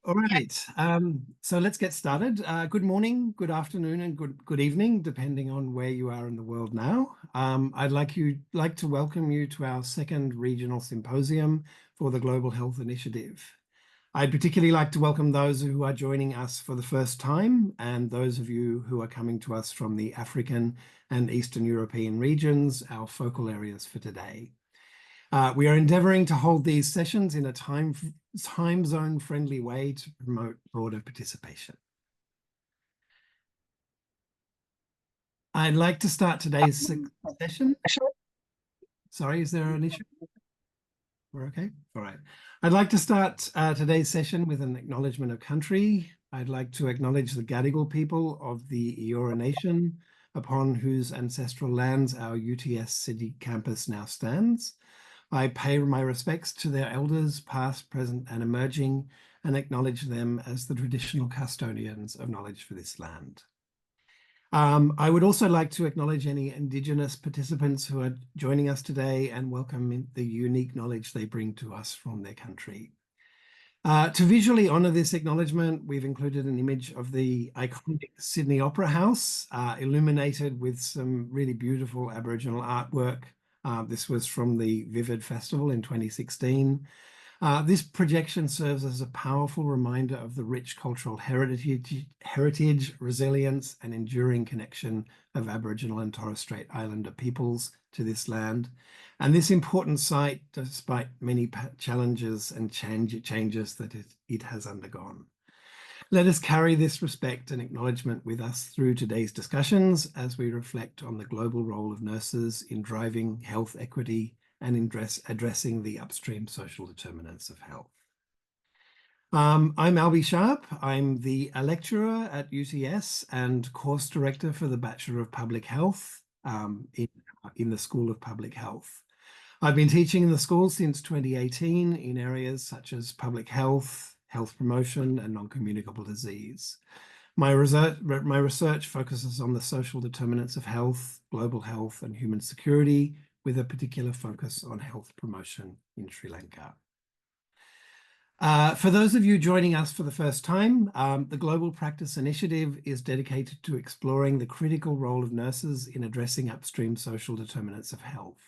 All right, so let's get started. Good morning, good afternoon, and good evening, depending on where you are in the world now. I'd like to welcome you to our second regional symposium for the Global Health Initiative. I'd particularly like to welcome those who are joining us for the first time and those of you who are coming to us from the African and Eastern European regions, our focal areas for today. We are endeavouring to hold these sessions in a time zone friendly way to promote broader participation. I'd like to start today's session. Sorry, is there an issue? We're okay? All right. I'd like to start today's session with an acknowledgement of country. I'd like to acknowledge the Gadigal people of the Eora Nation, upon whose ancestral lands our UTS City campus now stands. I pay my respects to their elders, past, present, and emerging, and acknowledge them as the traditional custodians of knowledge for this land. I would also like to acknowledge any Indigenous participants who are joining us today and welcome the unique knowledge they bring to us from their country. To visually honour this acknowledgement, we've included an image of the iconic Sydney Opera House, illuminated with some really beautiful Aboriginal artwork. This was from the Vivid Festival in 2016. This projection serves as a powerful reminder of the rich cultural heritage, resilience, and enduring connection of Aboriginal and Torres Strait Islander peoples to this land. And this important site, despite many challenges and changes that it has undergone. Let us carry this respect and acknowledgement with us through today's discussions as we reflect on the global role of nurses in driving health equity and in addressing the upstream social determinants of health. I'm Albie Sharp. I'm the lecturer at UTS and course director for the Bachelor of Public Health in the School of Public Health. I've been teaching in the school since 2018 in areas such as public health, health promotion, and non-communicable disease. My research focuses on the social determinants of health, global health, and human security, with a particular focus on health promotion in Sri Lanka. For those of you joining us for the first time, the Global Practice Initiative is dedicated to exploring the critical role of nurses in addressing upstream social determinants of health.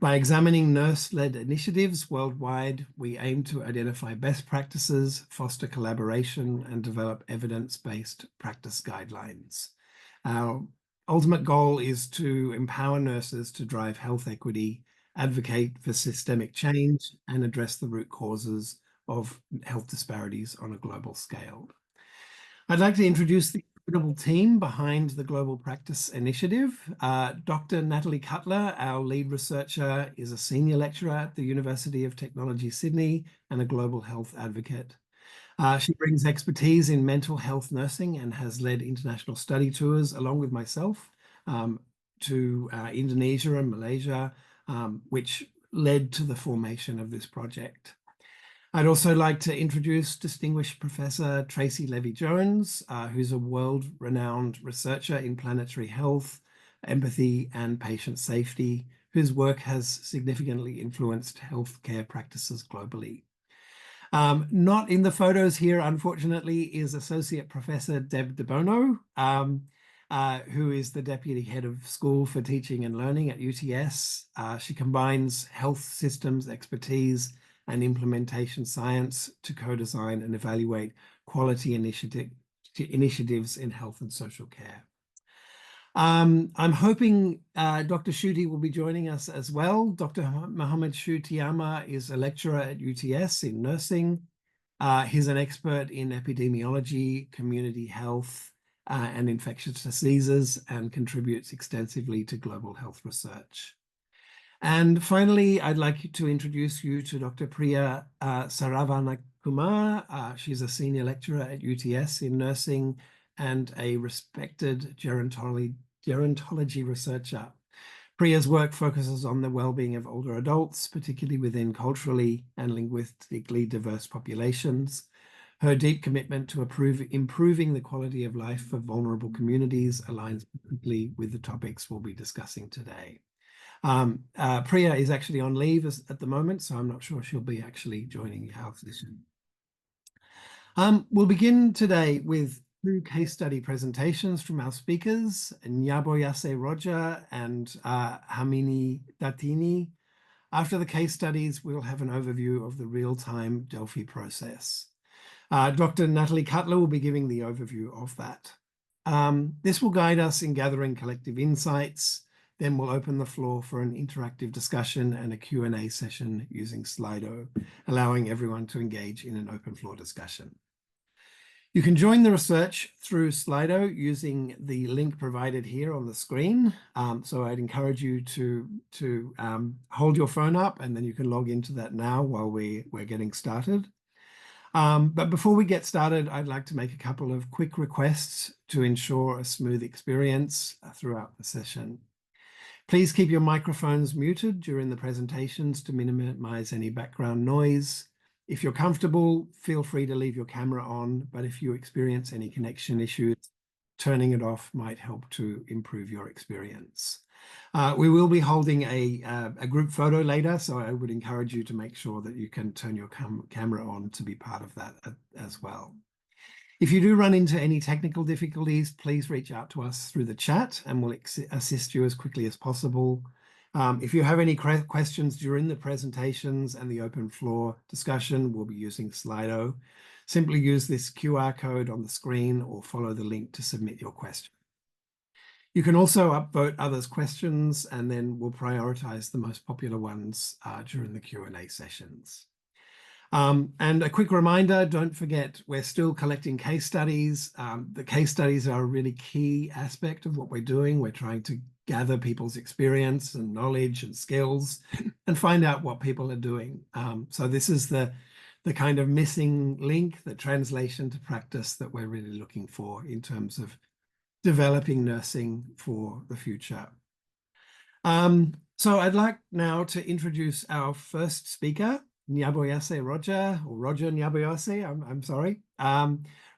By examining nurse-led initiatives worldwide, we aim to identify best practices, foster collaboration, and develop evidence-based practice guidelines. Our ultimate goal is to empower nurses to drive health equity, advocate for systemic change, and address the root causes of health disparities on a global scale. I'd like to introduce the incredible team behind the Global Practice Initiative. Dr. Natalie Cutler, our lead researcher, is a senior lecturer at the University of Technology, Sydney, and a global health advocate. She brings expertise in mental health nursing and has led international study tours along with myself to Indonesia and Malaysia, which led to the formation of this project. I'd also like to introduce distinguished Professor Tracy Levy-Jones, who's a world-renowned researcher in planetary health, empathy, and patient safety, whose work has significantly influenced healthcare practices globally. Not in the photos here, unfortunately, is Associate Professor Deb De Bono, who is the Deputy Head of School for Teaching and Learning at UTS. She combines health systems expertise and implementation science to co-design and evaluate quality initiatives in health and social care. I'm hoping Dr. Shuti will be joining us as well. Dr. Mohammed Shutiama is a lecturer at UTS in nursing. He's an expert in epidemiology, community health, and infectious diseases, and contributes extensively to global health research. And finally, I'd like to introduce you to Dr. Priya Saravanakumar. She's a senior lecturer at UTS in nursing and a respected gerontology researcher. Priya's work focuses on the well-being of older adults, particularly within culturally and linguistically diverse populations. Her deep commitment to improving the quality of life for vulnerable communities aligns perfectly with the topics we'll be discussing today. Priya is actually on leave at the moment, so I'm not sure she'll be actually joining our session. We'll begin today with two case study presentations from our speakers, Nyaboyase Roger and Hamini Datini. After the case studies, we'll have an overview of the real-time Delphi process. Dr. Natalie Cutler will be giving the overview of that. This will guide us in gathering collective insights. Then we'll open the floor for an interactive discussion and a Q&A session using Slido, allowing everyone to engage in an open floor discussion. You can join the research through Slido using the link provided here on the screen. So I'd encourage you to hold your phone up and then you can log into that now while we're getting started. But before we get started, I'd like to make a couple of quick requests to ensure a smooth experience throughout the session. Please keep your microphones muted during the presentations to minimize any background noise. If you're comfortable, feel free to leave your camera on, but if you experience any connection issues, turning it off might help to improve your experience. We will be holding a group photo later, so I would encourage you to make sure that you can turn your camera on to be part of that as well. If you do run into any technical difficulties, please reach out to us through the chat and we'll assist you as quickly as possible. If you have any questions during the presentations and the open floor discussion, we'll be using Slido. Simply use this QR code on the screen or follow the link to submit your question. You can also upvote others' questions and then we'll prioritize the most popular ones during the Q&A sessions. And a quick reminder, don't forget, we're still collecting case studies. The case studies are a really key aspect of what we're doing. We're trying to gather people's experience and knowledge and skills and find out what people are doing. So this is the kind of missing link, the translation to practice that we're really looking for in terms of developing nursing for the future. So I'd like now to introduce our first speaker, Nyaboyase Roger, or Roger Nyaboyase, I'm sorry.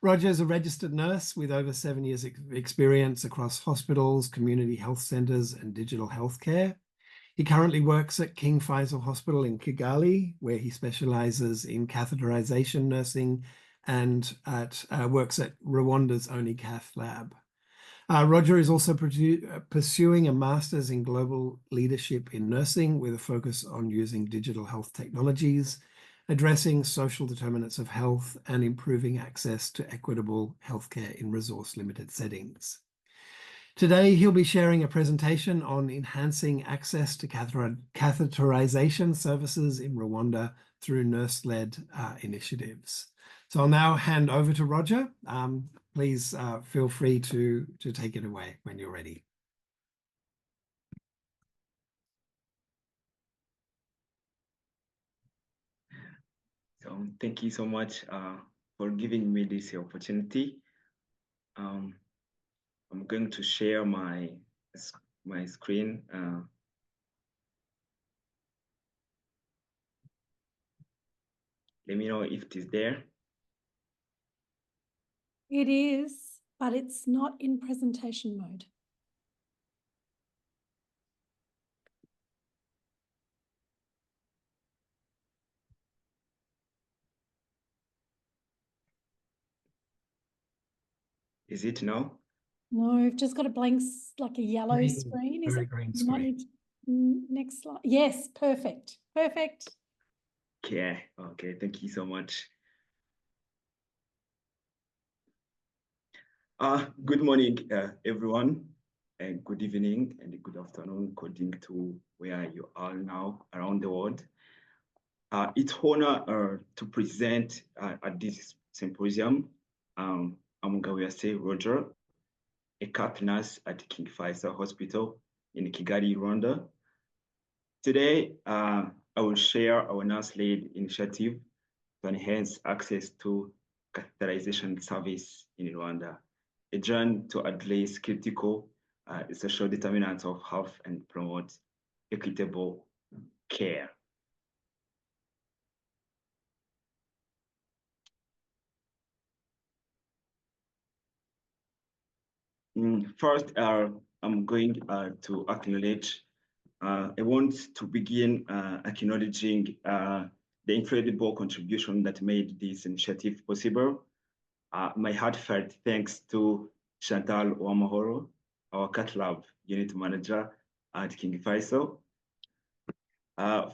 Roger is a registered nurse with over 7 years experience across hospitals, community health centers, and digital healthcare. He currently works at King Faisal Hospital in Kigali, where he specializes in catheterization nursing and works at Rwanda's only cath lab. Roger is also pursuing a master's in global leadership in nursing with a focus on using digital health technologies, addressing social determinants of health, and improving access to equitable healthcare in resource-limited settings. Today, he'll be sharing a presentation on enhancing access to catheterization services in Rwanda through nurse-led initiatives. So I'll now hand over to Roger. Please feel free to take it away when you're ready. So thank you so much for giving me this opportunity. I'm going to share my screen. Let me know if it is there. It is, but it's not in presentation mode. Is it now? No, I've just got a blank, like a yellow Green, screen. Is very it? green You might screen. need next slide. Yes, perfect. Perfect. Okay, thank you so much. Good morning, everyone, and good evening and good afternoon, according to where you are now around the world. It's an honor to present at this symposium. I'm Nyaboyase Roger, a cath nurse at King Faisal Hospital in Kigali, Rwanda. Today, I will share our nurse-led initiative to enhance access to catheterization service in Rwanda, a journey to address critical social determinants of health and promote equitable care. First, I'm going to acknowledge, I want to begin acknowledging the incredible contribution that made this initiative possible. My heartfelt thanks to Chantal Wamahoro, our Cat Lab unit manager at King Faisal,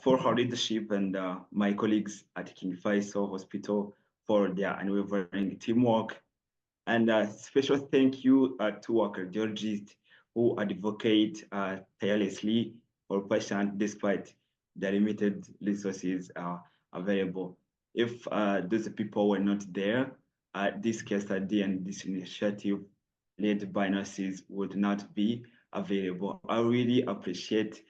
for her leadership, and my colleagues at King Faisal Hospital for their unwavering teamwork. And a special thank you to our cardiologists who advocate tirelessly for patients despite the limited resources available. If those people were not there, this case study and this initiative led by nurses would not be available. I really appreciate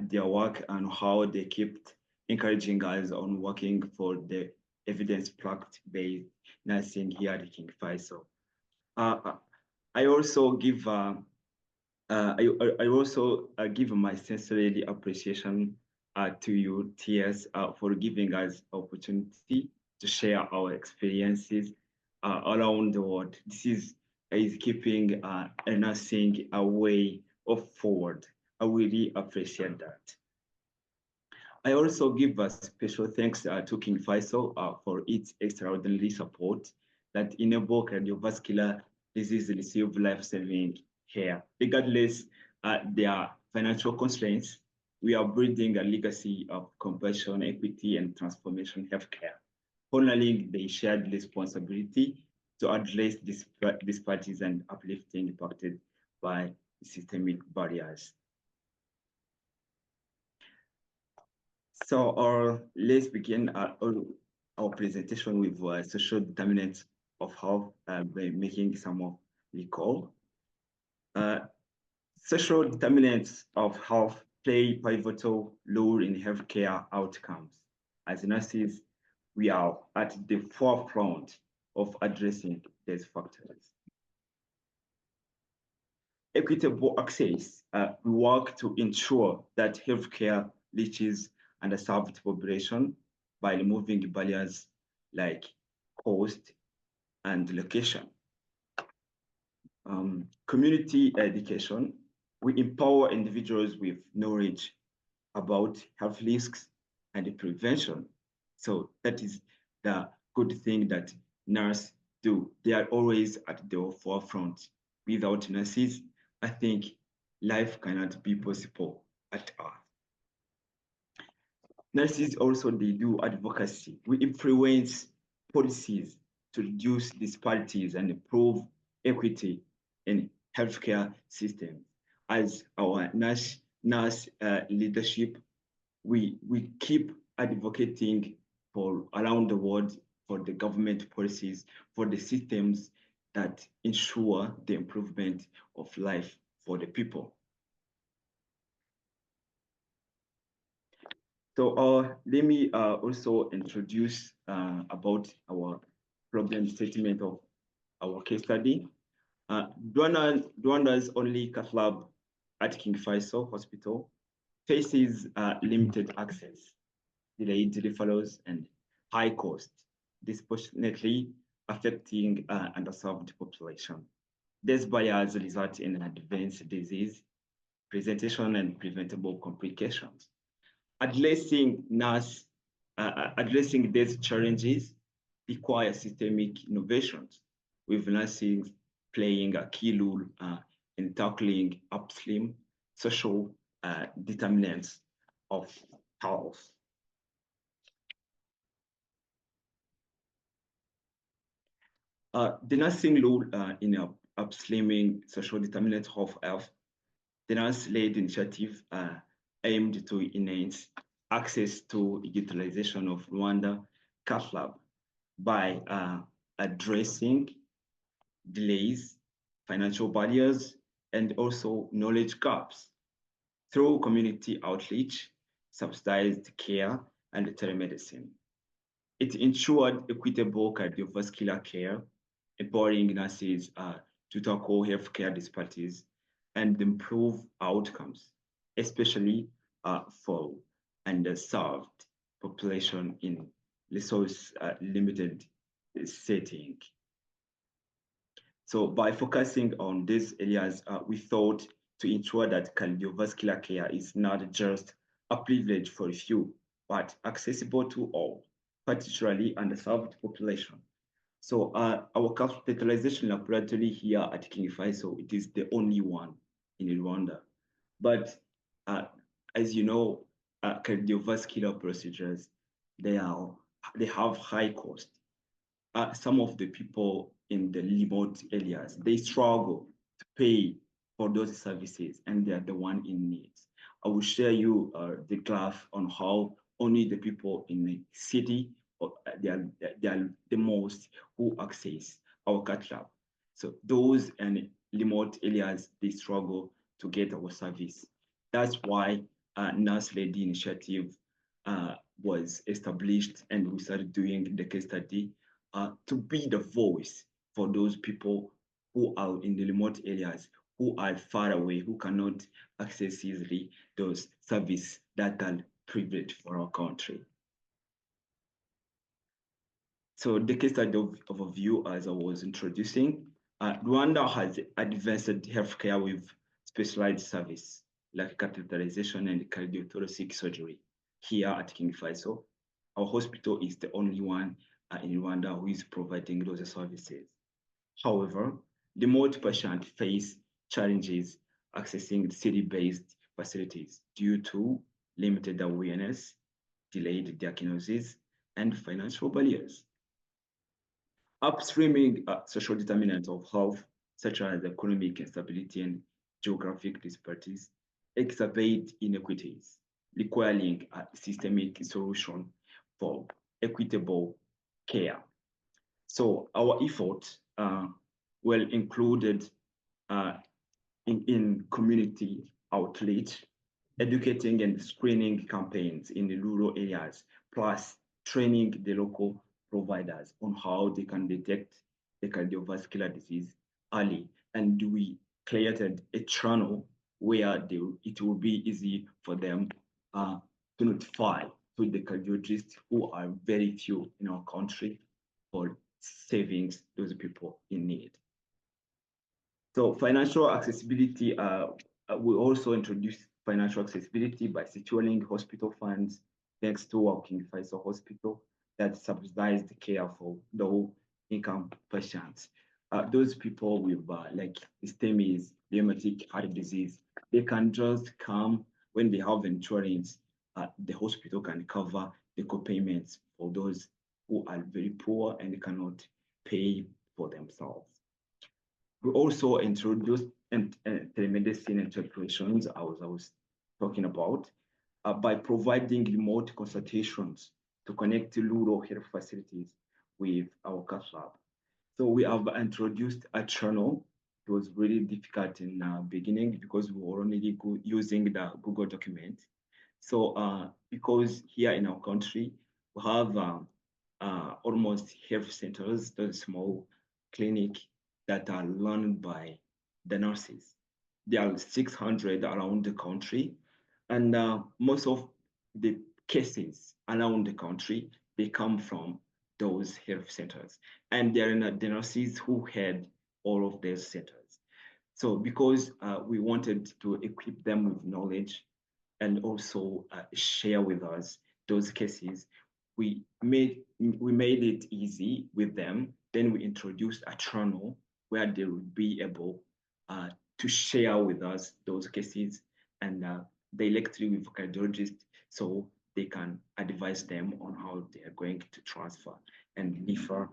their work and how they kept encouraging us on working for the evidence-based nursing here at King Faisal. I also give my sincerely appreciation to you, TS, for giving us opportunity to share our experiences around the world. This is keeping nursing a way of forward. I really appreciate that. I also give a special thanks to King Faisal for its extraordinary support that enable cardiovascular disease receive life-saving care. Regardless their financial constraints, we are building a legacy of compassion, equity, and transformation healthcare, honoring the shared responsibility to address disparities and uplifting impacted by systemic barriers. So let's begin our presentation with social determinants of health by making some recall. Social determinants of health play pivotal role in healthcare outcomes. As nurses, we are at the forefront of addressing these factors. Equitable access, we work to ensure that healthcare reaches underserved population by removing barriers like cost and location. Community education, we empower individuals with knowledge about health risks and prevention. So that is the good thing that nurses do. They are always at the forefront. Without nurses, I think life cannot be possible at Earth. Nurses also, they do advocacy. We influence policies to reduce disparities and improve equity in healthcare systems. As our nurse leadership, we keep advocating for around the world for the government policies, for the systems that ensure the improvement of life for the people. So let me also introduce about our problem statement of our case study. Rwanda's only cath lab at King Faisal Hospital faces limited access, delayed referrals, and high cost, disproportionately affecting underserved population. These barriers result in advanced disease, presentation, and preventable complications. Addressing these challenges require systemic innovations, with nursing playing a key role in tackling upstream social determinants of health. The nursing role in upstreaming social determinants of health, the nurse-led initiative aimed to enhance access to utilization of Rwanda cath lab by addressing delays, financial barriers, and also knowledge gaps through community outreach, subsidized care, and telemedicine. It ensured equitable cardiovascular care, empowering nurses to tackle healthcare disparities and improve outcomes, especially for underserved population in resource limited setting. So by focusing on these areas, we thought to ensure that cardiovascular care is not just a privilege for a few, but accessible to all, particularly underserved population. So our capitalization laboratory here at King Faisal, it is the only one in Rwanda. But as you know, cardiovascular procedures, they have high cost. Some of the people in the remote areas, they struggle to pay for those services, and they are the one in need. I will share you the graph on how only the people in the city, they are the most who access our cath lab. So those in remote areas, they struggle to get our service. That's why Nurse Lady Initiative was established, and we started doing the case study to be the voice for those people who are in the remote areas, who are far away, who cannot access easily those services that are privileged for our country. So the case study overview, as I was introducing, Rwanda has advanced healthcare with specialized service like catheterization and cardiothoracic surgery. Here at King Faisal, our hospital is the only one in Rwanda who is providing those services. However, remote patients face challenges accessing city-based facilities due to limited awareness, delayed diagnosis, and financial barriers. Upstreaming social determinants of health, such as economic instability and geographic disparities, exacerbate inequities, requiring a systemic solution for equitable care. So our efforts were included in community outreach, educating and screening campaigns in the rural areas, plus training the local providers on how they can detect the cardiovascular disease early. And we created a channel where it will be easy for them to notify to the cardiologists, who are very few in our country, for savings those people in need. So financial accessibility, we also introduced financial accessibility by securing hospital funds, thanks to our King Faisal Hospital that subsidized the care for low income patients. Those people with like STEMIs, rheumatic heart disease, they can just come when they have insurance. The hospital can cover the co-payments for those who are very poor and cannot pay for themselves. We also introduced telemedicine interpretations, as I was talking about, by providing remote consultations to connect to rural health facilities with our cath lab. So we have introduced a channel. It was really difficult in the beginning because we were only using the Google document. So because here in our country, we have almost health centers, those small clinic that are run by the nurses. There are 600 around the country, and most of the cases around the country, they come from those health centers, and they're the nurses who head all of those centers. So because we wanted to equip them with knowledge and also share with us those cases, we made it easy with them. Then we introduced a channel where they would be able to share with us those cases, and directly with cardiologists, so they can advise them on how they are going to transfer and refer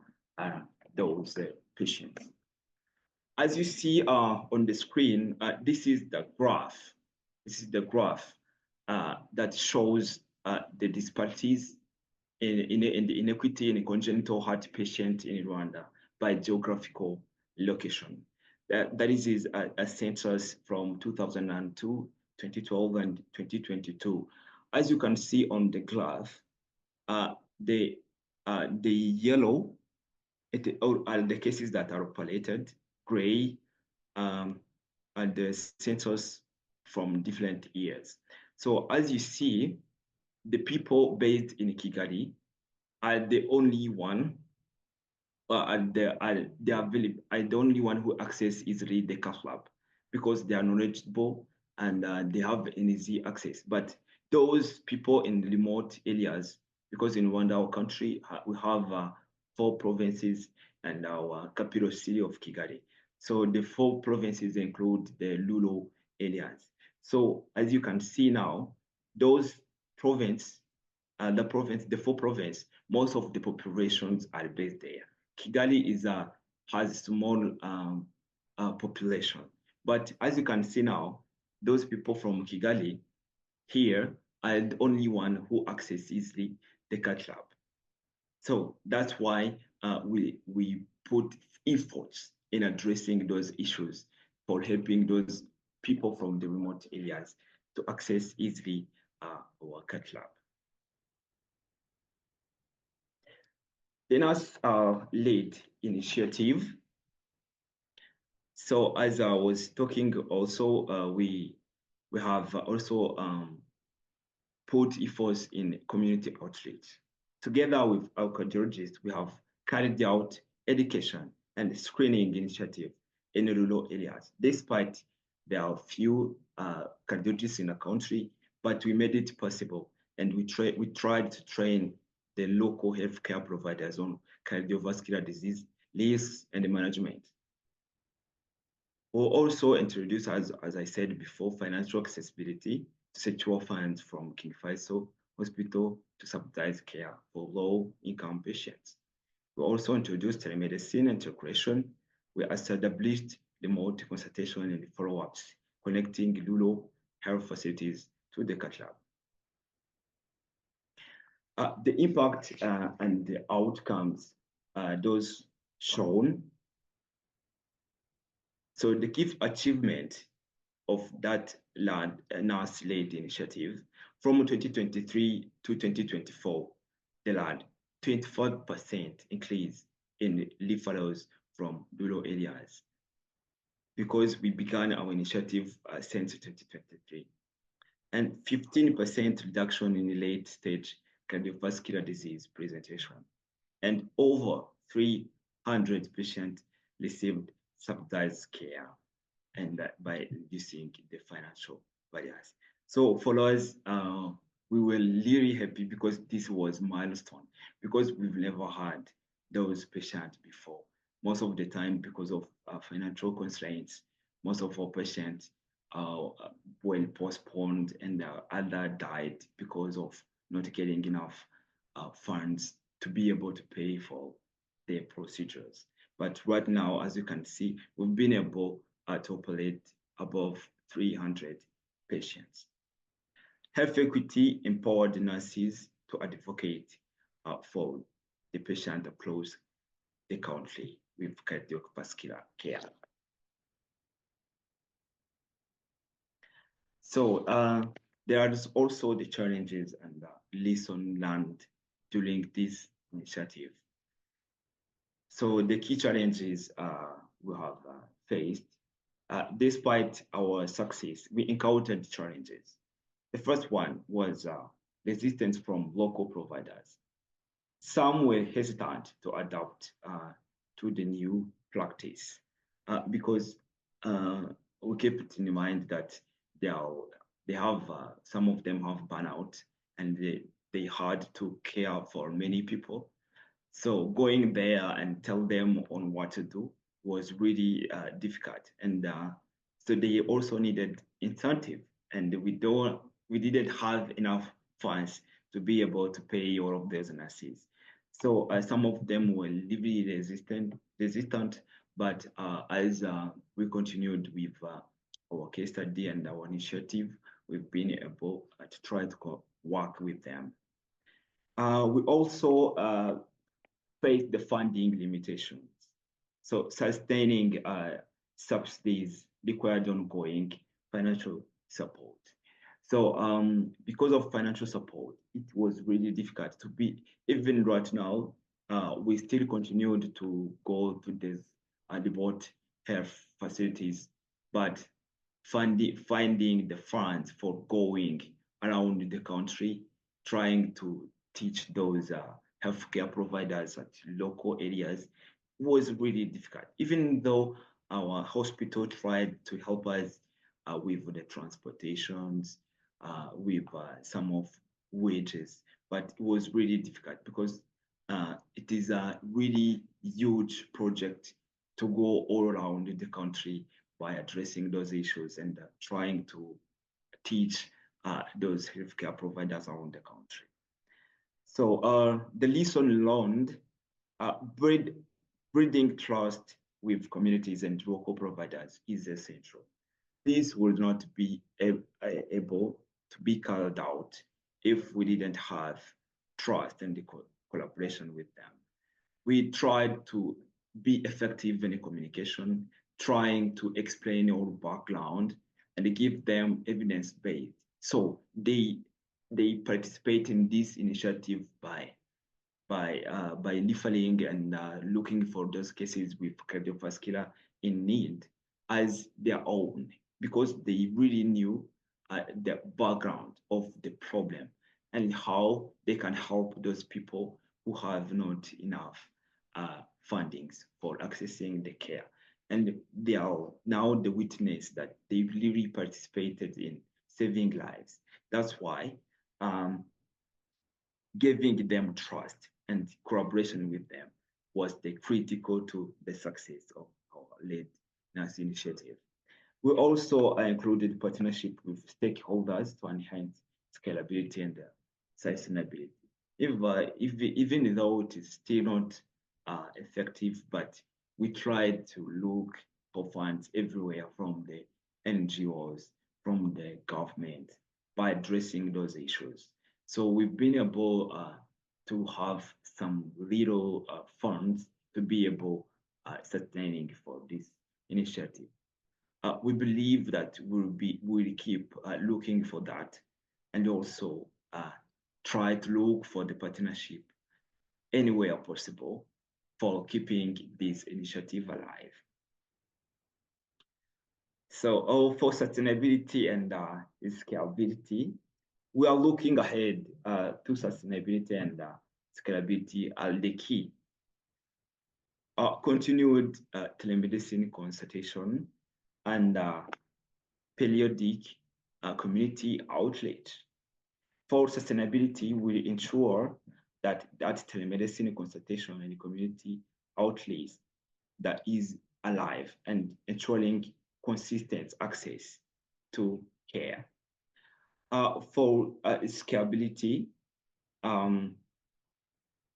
those patients. As you see on the screen, this is the graph. This is the graph that shows the disparities in the inequity in congenital heart patient in Rwanda by geographical location. That is a census from 2002, 2012, and 2022. As you can see on the graph, the yellow are the cases that are populated, gray are the census from different years. So as you see, the people based in Kigali are the only one, the only one who access easily the cath lab, because they are knowledgeable and they have an easy access. But those people in remote areas, because in Rwanda, our country, we have 4 provinces and our capital city of Kigali. So the 4 provinces include the rural areas. So as you can see now, those provinces, the 4 provinces, most of the populations are based there. Kigali has a small population, but as you can see now, those people from Kigali here are the only one who access easily the cat lab. So that's why we put efforts in addressing those issues for helping those people from the remote areas to access easily our cat lab. The NAS lead initiative. So as I was talking also, we have also put efforts in community outreach. Together with our cardiologists, we have carried out education and screening initiative in rural areas. Despite there are few cardiologists in the country, but we made it possible, and we tried to train the local healthcare providers on cardiovascular disease risks and management. We'll also introduce, as I said before, financial accessibility to secure funds from King Faisal Hospital to subsidize care for low-income patients. We also introduced telemedicine integration. We established remote consultation and follow-ups, connecting rural health facilities to the cat lab. The impact and the outcomes, those shown. So the key achievement of that NAS-led initiative from 2023 to 2024, there are 24% increase in referrals from rural areas because we began our initiative since 2023, and 15% reduction in late-stage cardiovascular disease presentation, and over 300 patients received subsidized care, and by reducing the financial barriers. So for us, we were really happy because this was a milestone, because we've never had those patients before. Most of the time, because of financial constraints, most of our patients were postponed, and other died because of not getting enough funds to be able to pay for their procedures. But right now, as you can see, we've been able to operate above 300 patients. Health equity empowered nurses to advocate for the patient across the country with cardiovascular care. So there are also the challenges and lessons learned during this initiative. So the key challenges we have faced, despite our success, we encountered challenges. The first one was resistance from local providers. Some were hesitant to adapt to the new practice because we kept in mind that some of them have burnout, and they had to care for many people. So going there and tell them on what to do was really difficult, and so they also needed incentive, and we didn't have enough funds to be able to pay all of those nurses. So some of them were really resistant, but as we continued with our case study and our initiative, we've been able to try to work with them. We also face the funding limitations. So sustaining subsidies required ongoing financial support. So because of financial support, it was really difficult to be, even right now, we still continued to go to these remote health facilities, but finding the funds for going around the country, trying to teach those healthcare providers at local areas was really difficult, even though our hospital tried to help us with the transportations, with some of wages, but it was really difficult because it is a really huge project to go all around the country by addressing those issues and trying to teach those healthcare providers around the country. So the lesson learned, building trust with communities and local providers is essential. This would not be able to be carried out if we didn't have trust and the collaboration with them. We tried to be effective in the communication, trying to explain our background and give them evidence-based. So they participate in this initiative by referring and looking for those cases with cardiovascular in need as their own, because they really knew the background of the problem and how they can help those people who have not enough fundings for accessing the care. And they are now the witness that they really participated in saving lives. That's why giving them trust and collaboration with them was the critical to the success of our lead nurse initiative. We also included partnership with stakeholders to enhance scalability and sustainability. Even though it is still not effective, but we tried to look for funds everywhere from the NGOs, from the government, by addressing those issues. So we've been able to have some little funds to be able sustaining for this initiative. We believe that we'll keep looking for that, and also try to look for the partnership anywhere possible for keeping this initiative alive. So for sustainability and scalability, we are looking ahead to sustainability and scalability are the key. Continued telemedicine consultation and periodic community outreach. For sustainability, we ensure that telemedicine consultation and community outreach that is alive and ensuring consistent access to care. For scalability, our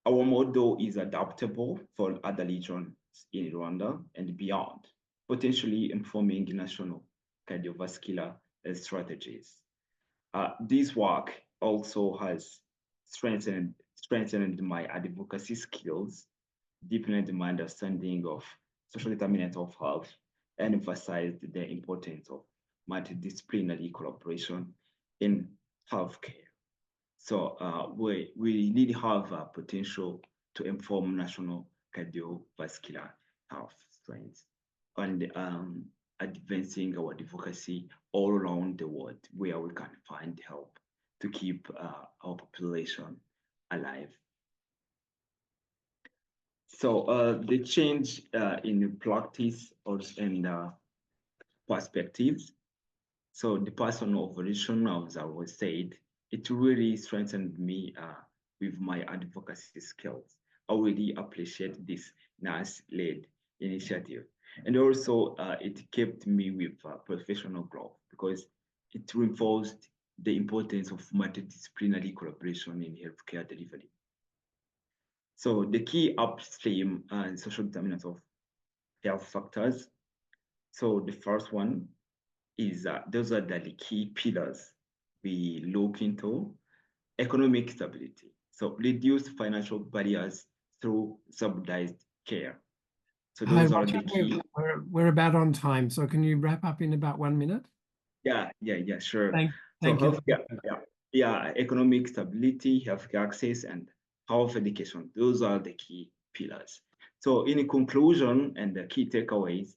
model is adaptable for other regions in Rwanda and beyond, potentially informing national cardiovascular strategies. This work also has strengthened my advocacy skills, deepened my understanding of social determinants of health, and emphasized the importance of multidisciplinary collaboration in healthcare. So we really have a potential to inform national cardiovascular health strengths and advancing our advocacy all around the world where we can find help to keep our population alive. So the change in practice and perspectives. So the personal evolution, as I was said, it really strengthened me with my advocacy skills. I really appreciate this nurse-led initiative. And also it kept me with professional growth because it reinforced the importance of multidisciplinary collaboration in healthcare delivery. So the key upstream and social determinants of health factors. So the first one is those are the key pillars we look into. Economic stability. So reduce financial barriers through subsidized care. So those are the key. We're about on time. So can you wrap up in about 1 minute? Yeah, sure. Thank so you. Healthcare, economic stability, healthcare access, and health education. Those are the key pillars. So in conclusion and the key takeaways,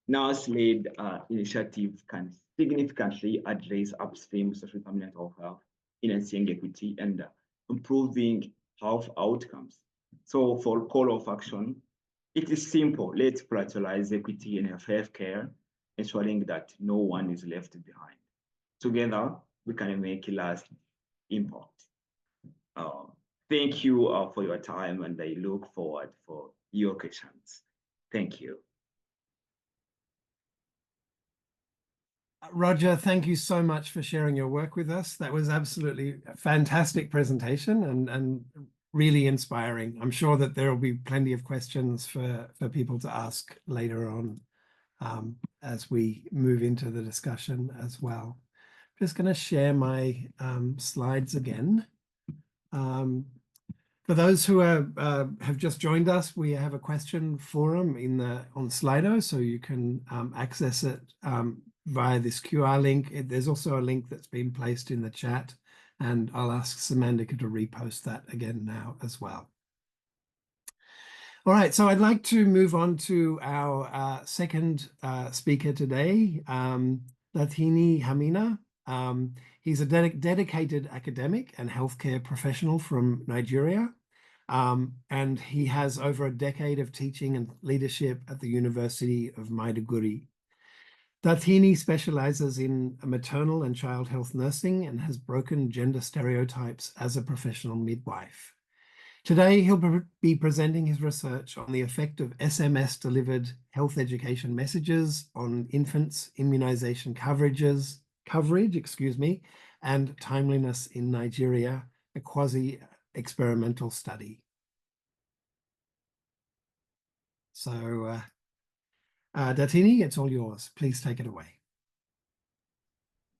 nurse-led initiative can significantly address upstream social determinants of health, enhancing equity and improving health outcomes. So for call of action, it is simple. Let's prioritize equity in healthcare, ensuring that no one is left behind. Together, we can make a lasting impact. Thank you for your time, and I look forward for your questions. Thank you. Roger, thank you so much for sharing your work with us. That was absolutely a fantastic presentation and really inspiring. I'm sure that there will be plenty of questions for people to ask later on as we move into the discussion as well. I'm just going to share my slides again. For those who have just joined us, we have a question forum on Slido, so you can access it via this QR link. There's also a link that's been placed in the chat, and I'll ask Samandika to repost that again now as well. All right, so I'd like to move on to our second speaker today, Latini Hamina. He's a dedicated academic and healthcare professional from Nigeria, and he has over a decade of teaching and leadership at the University of Maiduguri. Latini specializes in maternal and child health nursing and has broken gender stereotypes as a professional midwife. Today, he'll be presenting his research on the effect of SMS-delivered health education messages on infants' immunization coverage, and timeliness in Nigeria, a quasi-experimental study. So, Latini, it's all yours. Please take it away.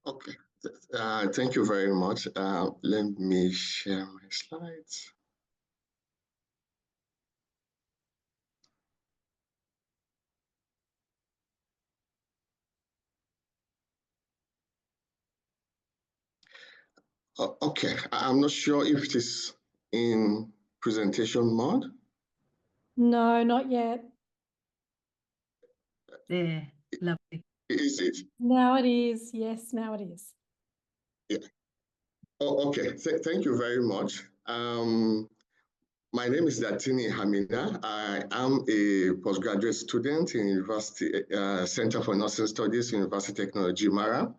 Okay, thank you very much. Let me share my slides. Okay, I'm not sure if it is in presentation mode. No, not yet. There, lovely. Is it? Now it is. Yes, now it is. Yeah. Oh, okay, thank you very much. My name is Latini Hamina. I am a postgraduate student in University Center for Nursing Studies, University Technology, Mara.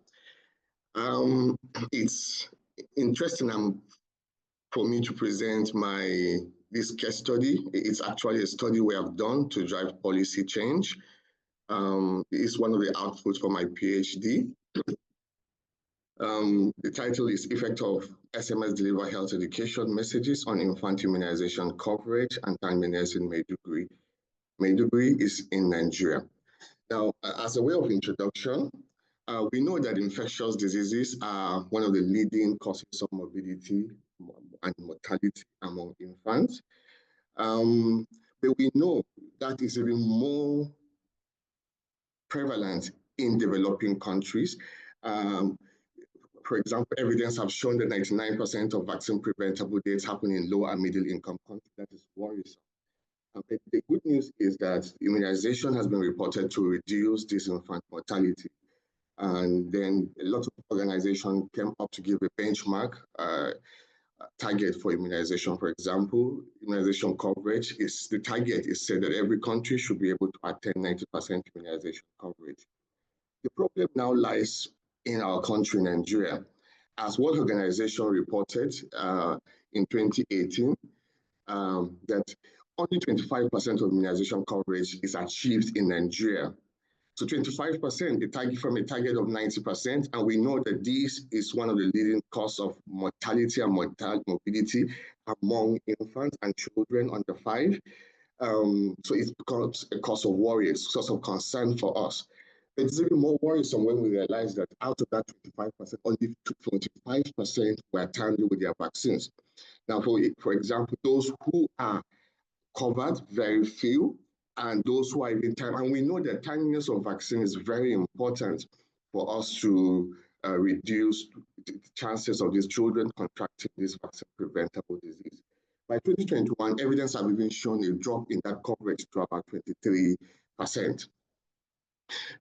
It's interesting for me to present this case study. It's actually a study we have done to drive policy change. It's one of the outputs for my PhD. The title is Effect of SMS Deliver Health Education Messages on Infant Immunization Coverage and Timeliness in Maiduguri. Maiduguri is in Nigeria. Now, as a way of introduction, we know that infectious diseases are one of the leading causes of morbidity and mortality among infants. But we know that is even more prevalent in developing countries. For example, evidence have shown that 99% of vaccine preventable deaths happen in low and middle income countries. That is worrisome. The good news is that immunization has been reported to reduce this infant mortality. And then a lot of organizations came up to give a benchmark target for immunization. For example, immunization coverage the target is said that every country should be able to attain 90% immunization coverage. The problem now lies in our country, Nigeria. As World Organization reported in 2018, that only 25% of immunization coverage is achieved in Nigeria. So 25%, the target from a target of 90%, and we know that this is one of the leading causes of mortality and morbidity among infants and children under 5. So it becomes a cause of worry, a source of concern for us. It's even more worrisome when we realize that out of that 25%, only 25% were timely with their vaccines. Now, for example, those who are covered, very few, and those who are even time. And we know that timeliness of vaccine is very important for us to reduce the chances of these children contracting this vaccine preventable disease. By 2021, evidence have even shown a drop in that coverage to about 23%.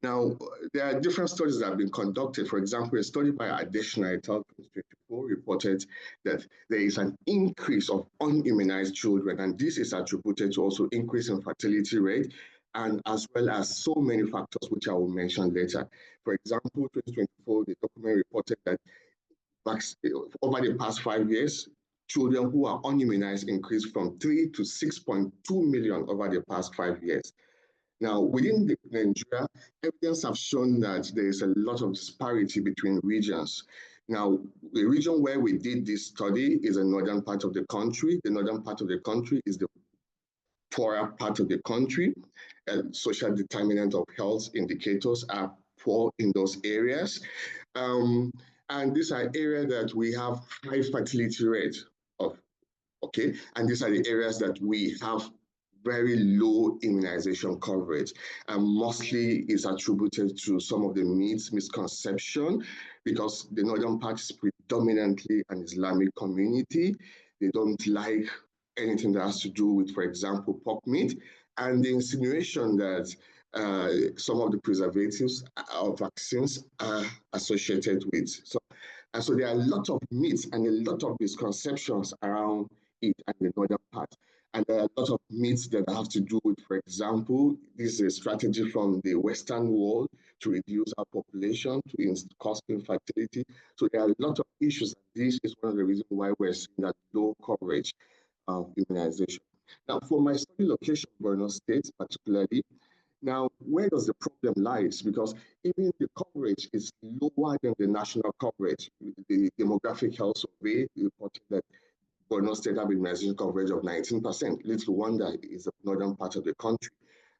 Now, there are different studies that have been conducted. For example, a study by Adeshina et al. 2024 reported that there is an increase of unimmunized children, and this is attributed to also increase in fertility rate, and as well as so many factors, which I will mention later. For example, 2024, the document reported that over the past 5 years, children who are unimmunized increased from 3 to 6.2 million over the past 5 years. Now, within Nigeria, evidence have shown that there is a lot of disparity between regions. Now, the region where we did this study is the northern part of the country. The northern part of the country is the poorer part of the country. Social determinant of health indicators are poor in those areas. And these are areas that we have high fertility rate of, okay? And these are the areas that we have very low immunization coverage, and mostly is attributed to some of the myths, misconception, because the northern part is predominantly an Islamic community. They don't like anything that has to do with, for example, pork meat, and the insinuation that some of the preservatives or vaccines are associated with. So there are a lot of myths and a lot of misconceptions around it and the northern part. And there are a lot of myths that have to do with, for example, this is a strategy from the Western world to reduce our population, to cause infertility. So there are a lot of issues. This is one of the reasons why we're seeing that low coverage of immunization. Now, for my study location, Borno State particularly, now, where does the problem lies? Because even the coverage is lower than the national coverage. The demographic health survey reported that Borno State have immunization coverage of 19%. Little wonder is the northern part of the country,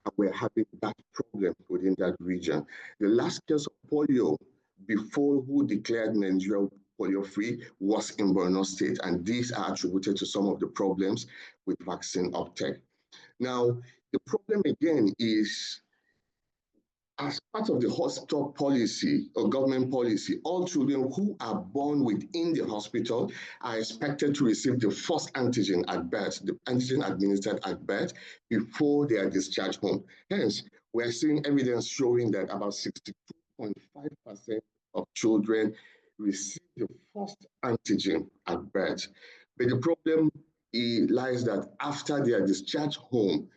and we're having that problem within that region. The last case of polio, before who declared Nigeria polio-free, was in Borno State, and these are attributed to some of the problems with vaccine uptake. Now, the problem again is, as part of the hospital policy or government policy, all children who are born within the hospital are expected to receive the first antigen at birth, the antigen administered at birth before they are discharged home. Hence, we are seeing evidence showing that about 62.5% of children receive the first antigen at birth. But the problem lies that after they are discharged home,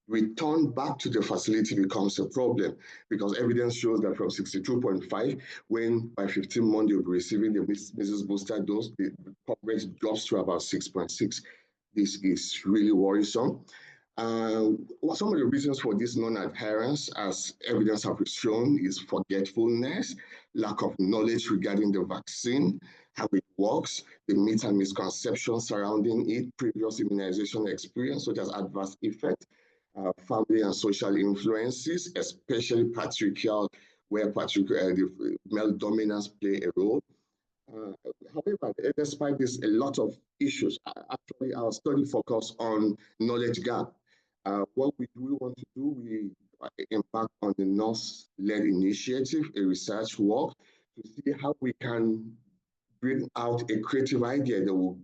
return back to the facility becomes a problem, because evidence shows that from 62.5, when by 15 months you'll be receiving the measles booster dose, the coverage drops to about 6.6. This is really worrisome. Some of the reasons for this non-adherence, as evidence have shown, is forgetfulness, lack of knowledge regarding the vaccine, how it works, the myths and misconceptions surrounding it, previous immunization experience, such as adverse effects, family and social influences, especially patriarchal, where the male dominance play a role. However, despite this, a lot of issues. Actually, our study focused on knowledge gap. What we want to do, we embark on the nurse-led initiative, a research work, to see how we can bring out a creative idea that will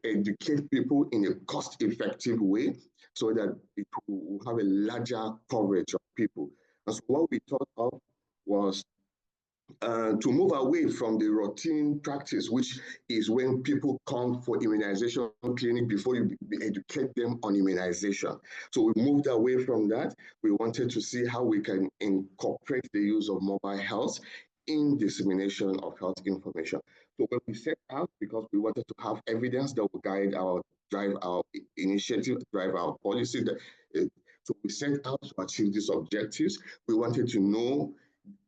educate people in a cost-effective way, so that it will have a larger coverage of people. And so what we thought of was to move away from the routine practice, which is when people come for immunization clinic before you educate them on immunization. So we moved away from that. We wanted to see how we can incorporate the use of mobile health in dissemination of health information. So when we set out, because we wanted to have evidence that will guide drive our initiative, drive our policy. So we set out to achieve these objectives. We wanted to know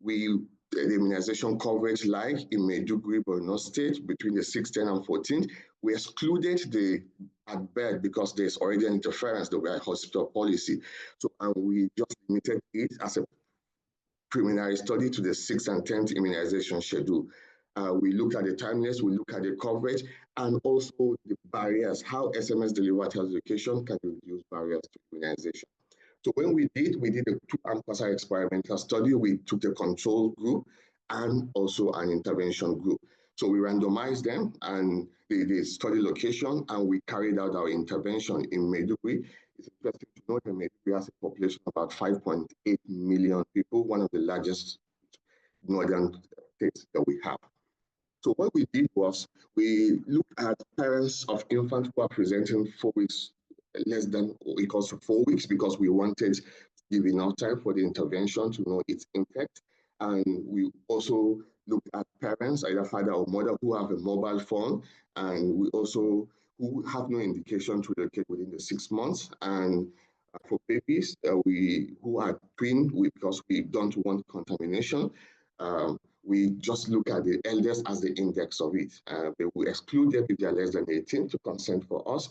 the immunization coverage like in Maiduguri, Borno State, between the 6th, 10th, and 14th. We excluded the at birth because there's already an interference with the hospital policy. So, and we just limited it as a preliminary study to the 6th and 10th immunization schedule. We look at the timeliness, we look at the coverage, and also the barriers, how SMS delivered health education can reduce barriers to immunization. So when we did a 2-arm quasi-experimental study. We took the control group and also an intervention group. So we randomized them and the study location, and we carried out our intervention in Maiduguri. It's interesting to note that Maiduguri has a population of about 5.8 million people, one of the largest northern states that we have. So what we did was we looked at parents of infants who are presenting 4 weeks less than or equals to 4 weeks, because we wanted to give enough time for the intervention to know its impact. And we also looked at parents, either father or mother, who have a mobile phone, and we also who have no indication to relocate within the 6 months. And for babies, who are twin, because we don't want contamination, we just look at the eldest as the index of it. We exclude them if they are less than 18 to consent for us.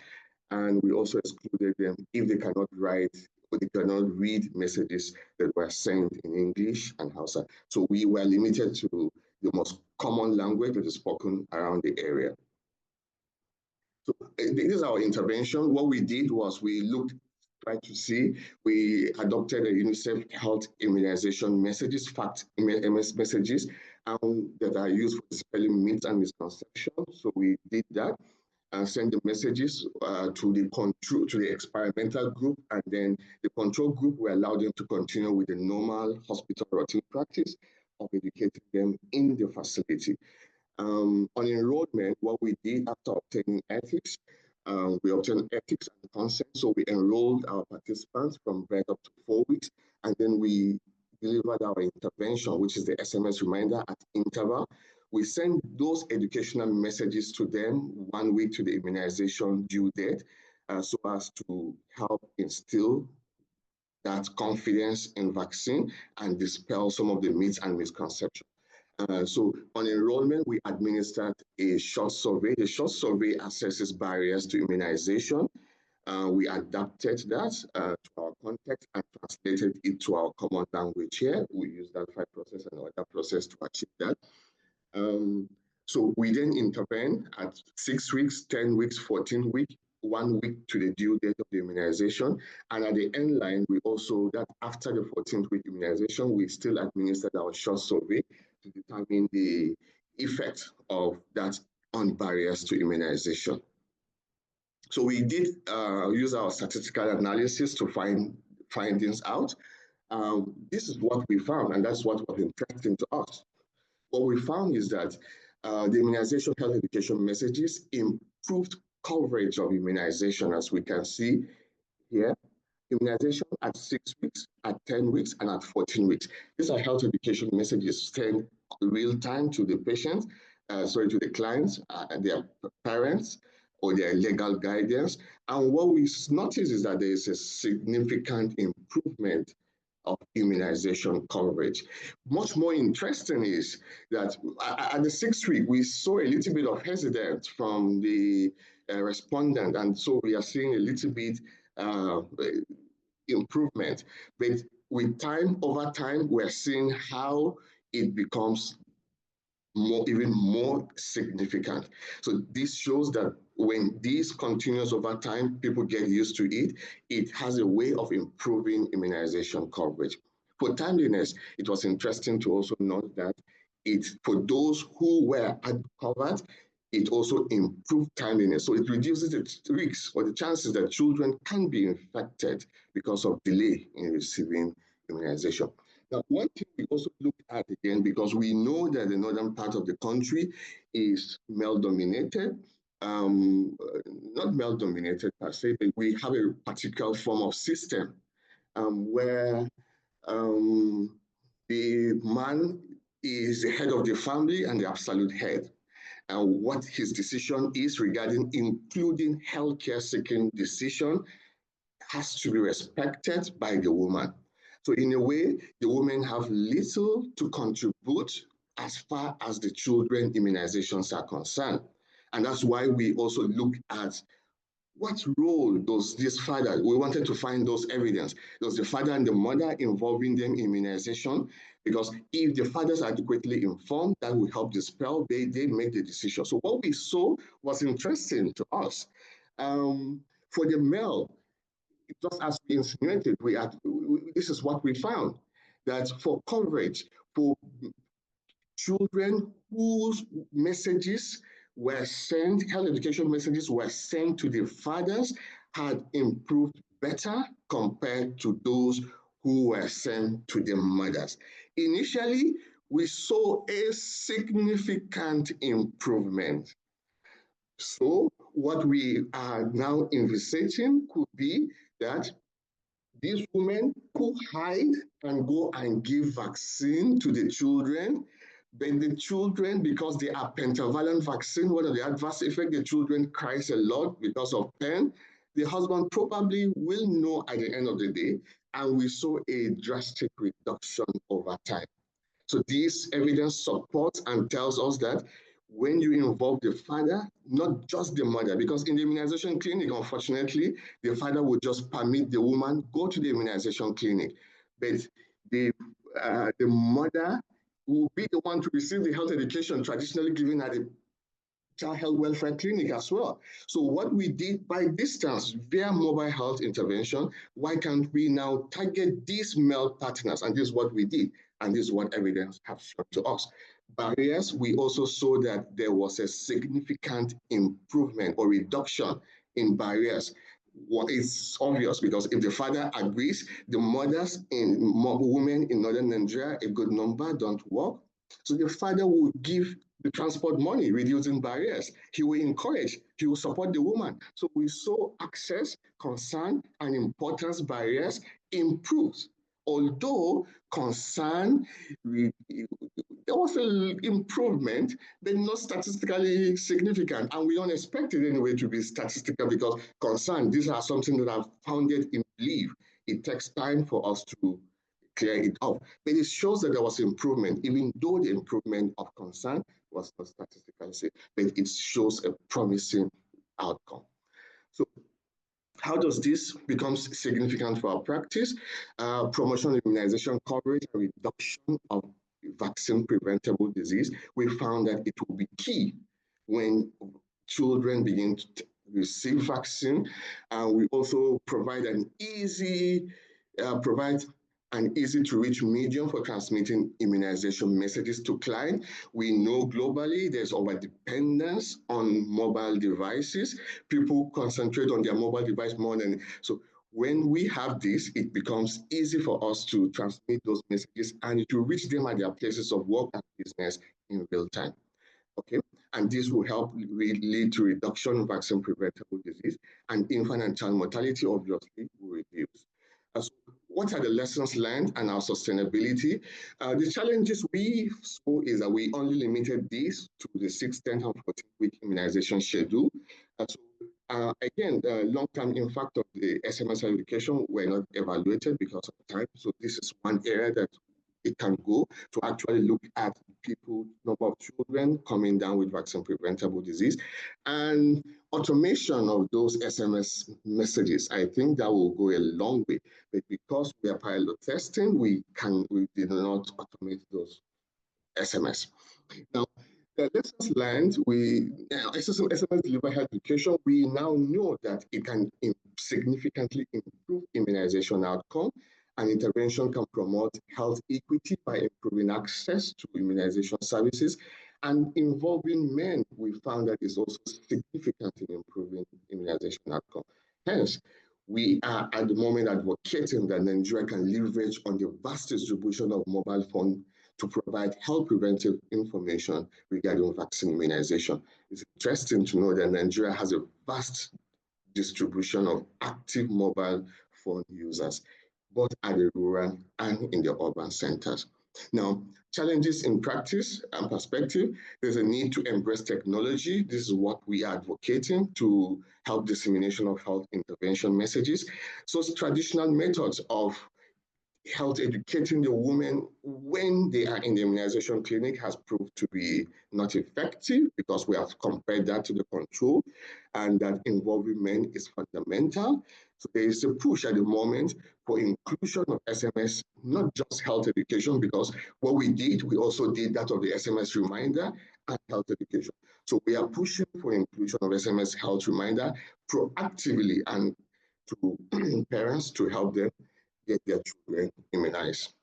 And we also excluded them if they cannot write or they cannot read messages that were sent in English and Hausa. So we were limited to the most common language that is spoken around the area. So this is our intervention. What we did was we tried to see, we adopted a UNICEF health immunization messages, fact messages, that are used for spelling myths and misconceptions. So we did that and send the messages to the experimental group, and then the control group will allow them to continue with the normal hospital routine practice of educating them in the facility. On enrollment, what we did after obtaining ethics, we obtained ethics and consent. So we enrolled our participants from birth up to 4 weeks, and then we delivered our intervention, which is the SMS reminder at interval. We send those educational messages to them 1 week to the immunization due date, so as to help instill that confidence in vaccine and dispel some of the myths and misconceptions. So on enrollment, we administered a short survey. The short survey assesses barriers to immunization. We adapted that to our context and translated it to our common language here. We use that file process and other process to achieve that. So we then intervene at 6 weeks, 10 weeks, 14 weeks, 1 week to the due date of the immunization. And at the end line, we also, that after the 14th week immunization, we still administered our short survey to determine the effect of that on barriers to immunization. So we did use our statistical analysis to find findings out. This is what we found, and that's what was interesting to us. What we found is that the immunization health education messages improved coverage of immunization, as we can see here. Immunization at 6 weeks, at 10 weeks, and at 14 weeks. These are health education messages sent real time to the patients, to the clients, their parents, or their legal guardians. And what we notice is that there is a significant improvement of immunization coverage. Much more interesting is that at the 6th week, we saw a little bit of hesitance from the respondent, and so we are seeing a little bit improvement. But with time, over time, we're seeing how it becomes even more significant. So this shows that when this continues over time, people get used to it, it has a way of improving immunization coverage. For timeliness, it was interesting to also note that for those who were covered, it also improved timeliness. So it reduces the risks or the chances that children can be infected because of delay in receiving immunization. Now, one thing we also look at again, because we know that the northern part of the country is male-dominated, not male-dominated per se, but we have a particular form of system where the man is the head of the family and the absolute head. And what his decision is regarding including healthcare seeking decision has to be respected by the woman. So in a way, the women have little to contribute as far as the children immunizations are concerned. And that's why we also look at what role does this father, we wanted to find those evidence. Does the father and the mother involving them in immunization? Because if the fathers are adequately informed, that will help dispel, they make the decision. So what we saw was interesting to us. For the male, just as we insinuated, this is what we found, that for coverage, for children whose messages were sent, health education messages were sent to the fathers, had improved better compared to those who were sent to the mothers. Initially, we saw a significant improvement. So what we are now envisaging could be that These women could hide and go and give vaccine to the children, but the children, because they are pentavalent vaccine, one of the adverse effects, the children cries a lot because of pain. The husband probably will know at the end of the day, and we saw a drastic reduction over time. So this evidence supports and tells us that when you involve the father, not just the mother, because in the immunization clinic, unfortunately, the father would just permit the woman go to the immunization clinic, but the mother will be the one to receive the health education traditionally given at the child health welfare clinic as well. So what we did by distance via mobile health intervention, why can't we now target these male partners? And this is what we did. And this is what evidence has shown to us. Barriers, we also saw that there was a significant improvement or reduction in barriers. What is obvious, because if the father agrees, the mothers in women in northern Nigeria, a good number don't work. So the father will give the transport money, reducing barriers. He will encourage, he will support the woman. So we saw access, concern, and importance barriers improves. Although concern, there was an improvement, but not statistically significant. And we don't expect it anyway to be statistical, because concern, these are something that are founded in belief. It takes time for us to clear it up. But it shows that there was improvement, even though the improvement of concern was not statistically safe, but it shows a promising outcome. So how does this become significant for our practice? Promotion of immunization coverage and reduction of vaccine preventable disease. We found that it will be key when children begin to receive vaccine. We also provide an easy to reach medium for transmitting immunization messages to clients. We know globally there's over-dependence on mobile devices. People concentrate on their mobile device more than, so when we have this, it becomes easy for us to transmit those messages and to reach them at their places of work and business in real time. Okay, and this will help lead to reduction in vaccine preventable disease, and infant and child mortality obviously will reduce. So what are the lessons learned and our sustainability? The challenges we saw is that we only limited this to the 6, 10, and 14-week immunization schedule. Again, the long-term impact of the SMS education were not evaluated because of time. So this is one area that it can go to actually look at people, number of children coming down with vaccine preventable disease, and automation of those SMS messages. I think that will go a long way, but because we are pilot testing, we did not automate those SMS. Now, the lessons learned, SMS delivered health education, we now know that it can significantly improve immunization outcome, and intervention can promote health equity by improving access to immunization services. And involving men, we found that is also significant in improving immunization outcome. Hence, we are at the moment advocating that Nigeria can leverage on the vast distribution of mobile phone to provide health preventive information regarding vaccine immunization. It's interesting to know that Nigeria has a vast distribution of active mobile phone users, both at the rural and in the urban centers. Now, challenges in practice and perspective, there's a need to embrace technology. This is what we are advocating to help dissemination of health intervention messages. So traditional methods of health educating the women when they are in the immunization clinic has proved to be not effective, because we have compared that to the control, and that involving men is fundamental. So there is a push at the moment for inclusion of SMS, not just health education, because what we did, we also did that of the SMS reminder and health education. So we are pushing for inclusion of SMS health reminder proactively and to parents to help them get their children immunized.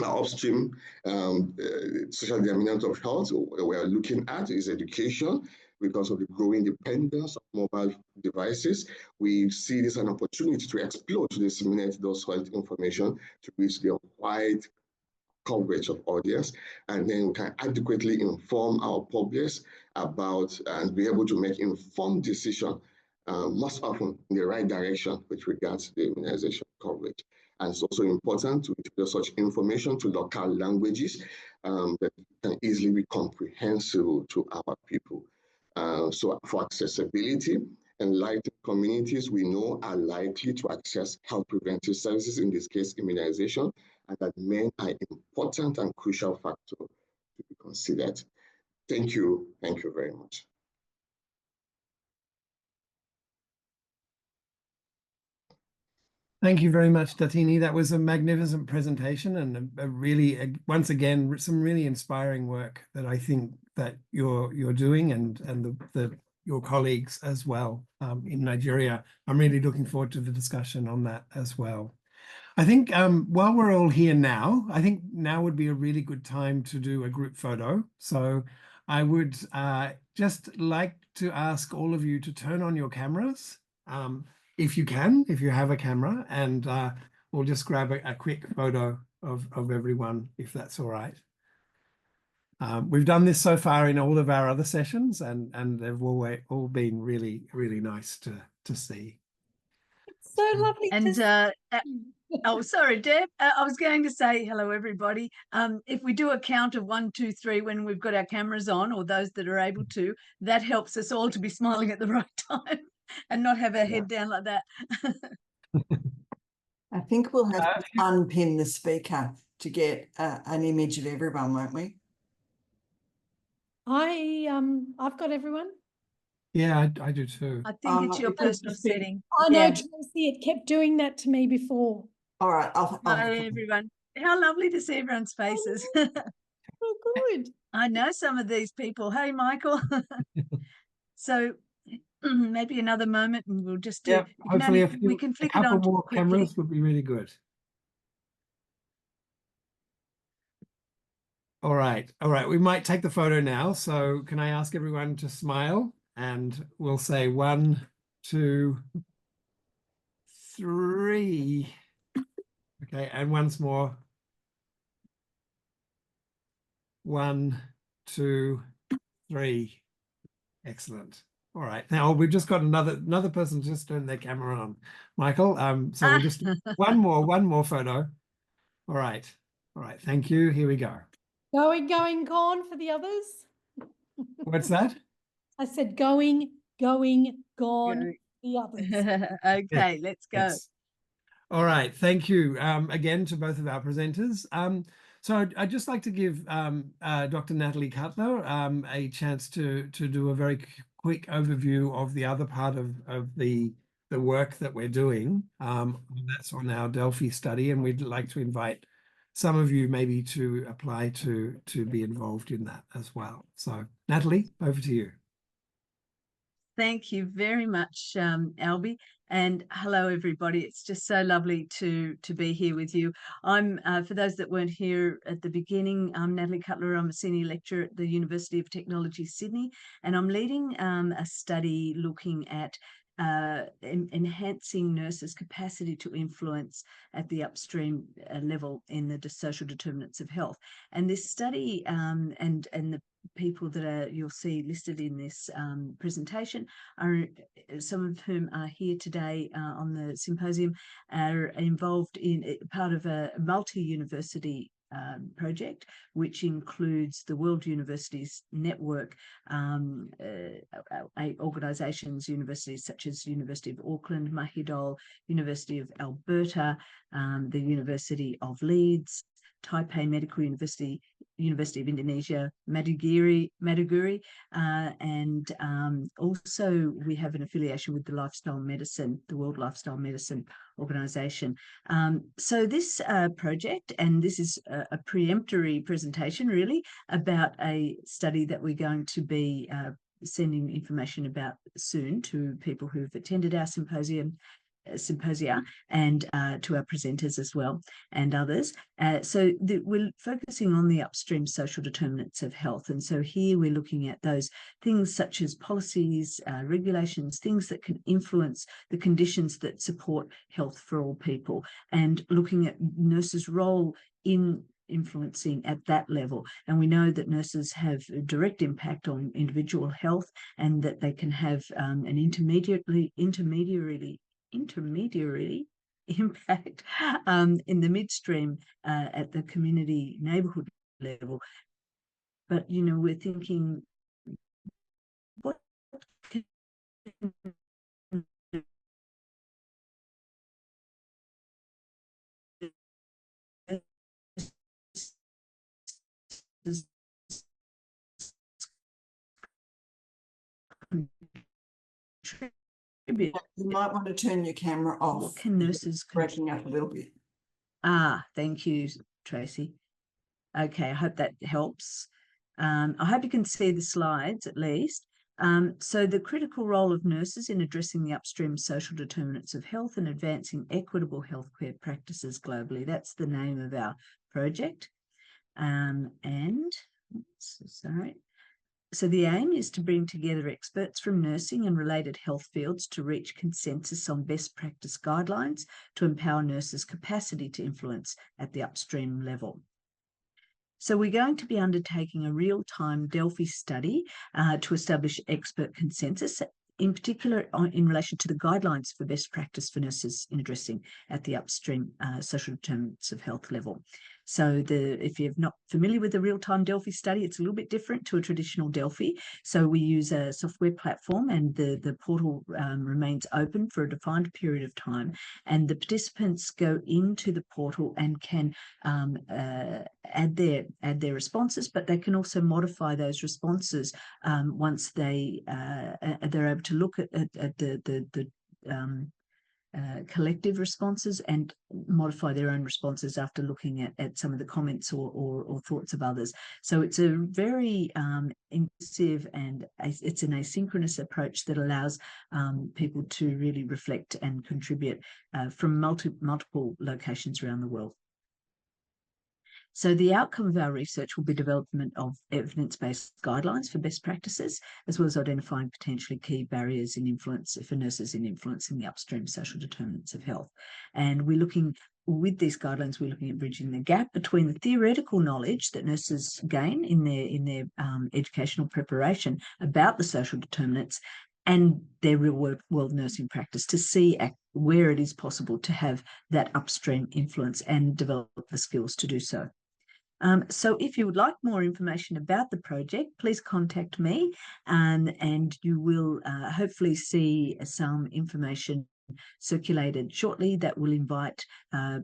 Now, upstream, social determinants of health we are looking at is education. Because of the growing dependence of mobile devices, we see this as an opportunity to explore, to disseminate those health information to reach the wide coverage of audience, and then we can adequately inform our public about and be able to make informed decisions most often in the right direction with regards to the immunization coverage. And it's also important to introduce such information to local languages that can easily be comprehensible to our people. So for accessibility, enlightened communities we know are likely to access health preventive services, in this case, immunization, and that men are important and crucial factor to be considered. Thank you. Thank you very much. Thank you very much, Datini. That was a magnificent presentation and a really, once again, some really inspiring work that I think that you're doing and your colleagues as well in Nigeria. I'm really looking forward to the discussion on that as well. I think while we're all here now, I think now would be a really good time to do a group photo. So I would just like to ask all of you to turn on your cameras. If you can, if you have a camera, and we'll just grab a quick photo of everyone, if that's all right. We've done this so far in all of our other sessions, and they've all been really, really nice to see. It's so lovely And to oh, sorry, Deb. I was going to say hello, everybody. If we do a count of 1, 2, 3 when we've got our cameras on, or those that are able to, that helps us all to be smiling at the right time and not have our head down like that. I think we'll have to unpin the speaker to get an image of everyone, won't we? I've got everyone. Yeah, I do too. I think it's your it could personal just be- setting. I know, Yeah. Tracy, it kept doing that to me before. All right. Hi, everyone. How lovely to see everyone's faces. Oh, good. I know some of these people. Hey, Michael. So maybe another moment and we'll just do, Yeah, hopefully we can a flick it couple on more quickly. cameras would be really good. All right. We might take the photo now. So can I ask everyone to smile? And we'll say 1, 2, 3. Okay, and once more. 1, 2, 3. Excellent. All right. Now we've just got another person just turned their camera on. Michael. So we'll just one more photo. All right. Thank you. Here we go. Going, gone for the others. What's that? I said going, gone for the others. Okay, let's go. Yes. All right. Thank you again to both of our presenters. So I'd just like to give Dr. Natalie Cutler a chance to do a very quick overview of the other part of the work that we're doing. That's on our Delphi study, and we'd like to invite some of you maybe to apply to be involved in that as well. So Natalie, over to you. Thank you very much, Albie, and hello everybody. It's just so lovely to be here with you. I'm for those that weren't here at the beginning, I'm Natalie Cutler. I'm a senior lecturer at the University of Technology, Sydney, and I'm leading a study looking at enhancing nurses' capacity to influence at the upstream level in the social determinants of health. And this study and the people that are you'll see listed in this presentation are some of whom are here today on the symposium, are involved in part of a multi-university project, which includes the World Universities Network, organisations, universities such as University of Auckland, Mahidol, University of Alberta, the University of Leeds, Taipei Medical University, University of Indonesia, Maduguri, and also we have an affiliation with the Lifestyle Medicine, the World Lifestyle Medicine Organization. So this project, and this is a preemptory presentation really about a study that we're going to be sending information about soon to people who've attended our symposia and to our presenters as well and others. So we're focusing on the upstream social determinants of health. And so here we're looking at those things such as policies, regulations, things that can influence the conditions that support health for all people, and looking at nurses' role in influencing at that level. And we know that nurses have a direct impact on individual health, and that they can have an intermediary impact in the midstream at the community neighbourhood level. But, you know, we're thinking, what can contribute? You might want to turn your camera off. What can nurses breaking up a little bit? Thank you, Tracy. Okay, I hope that helps. I hope you can see the slides at least. So the critical role of nurses in addressing the upstream social determinants of health and advancing equitable healthcare practices globally. That's the name of our project. So the aim is to bring together experts from nursing and related health fields to reach consensus on best practice guidelines to empower nurses' capacity to influence at the upstream level. So we're going to be undertaking a real-time Delphi study to establish expert consensus, in particular in relation to the guidelines for best practice for nurses in addressing at the upstream social determinants of health level. So if you're not familiar with the real-time Delphi study, it's a little bit different to a traditional Delphi. So we use a software platform, and the portal remains open for a defined period of time. And the participants go into the portal and can add their responses, but they can also modify those responses once they're able to look at the collective responses and modify their own responses after looking at some of the comments or thoughts of others. So it's a very inclusive, and it's an asynchronous approach that allows people to really reflect and contribute from multiple locations around the world. So the outcome of our research will be development of evidence-based guidelines for best practices, as well as identifying potentially key barriers in influence for nurses in influencing the upstream social determinants of health. And with these guidelines, we're looking at bridging the gap between the theoretical knowledge that nurses gain in their educational preparation about the social determinants and their real-world nursing practice, to see where it is possible to have that upstream influence and develop the skills to do so. So if you would like more information about the project, please contact me, and you will hopefully see some information circulated shortly that will invite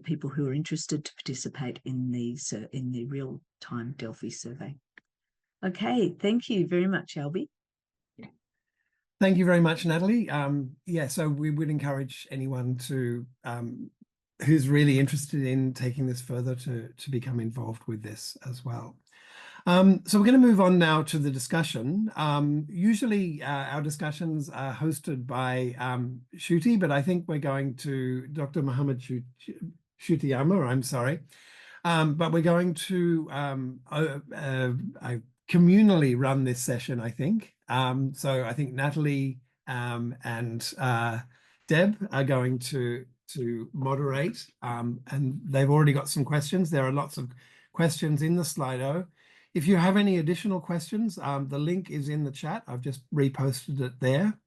people who are interested to participate in the real-time Delphi survey. Okay, thank you very much, Albie. Thank you very much, Natalie. So we would encourage anyone to who's really interested in taking this further to become involved with this as well. So we're going to move on now to the discussion. Usually our discussions are hosted by Shruti, but I think we're going to Dr. Muhammad Shutiyama, I'm sorry. But we're going to communally run this session, I think. So I think Natalie and Deb are going to moderate, and they've already got some questions. There are lots of questions in the Slido. If you have any additional questions, the link is in the chat. I've just reposted it there.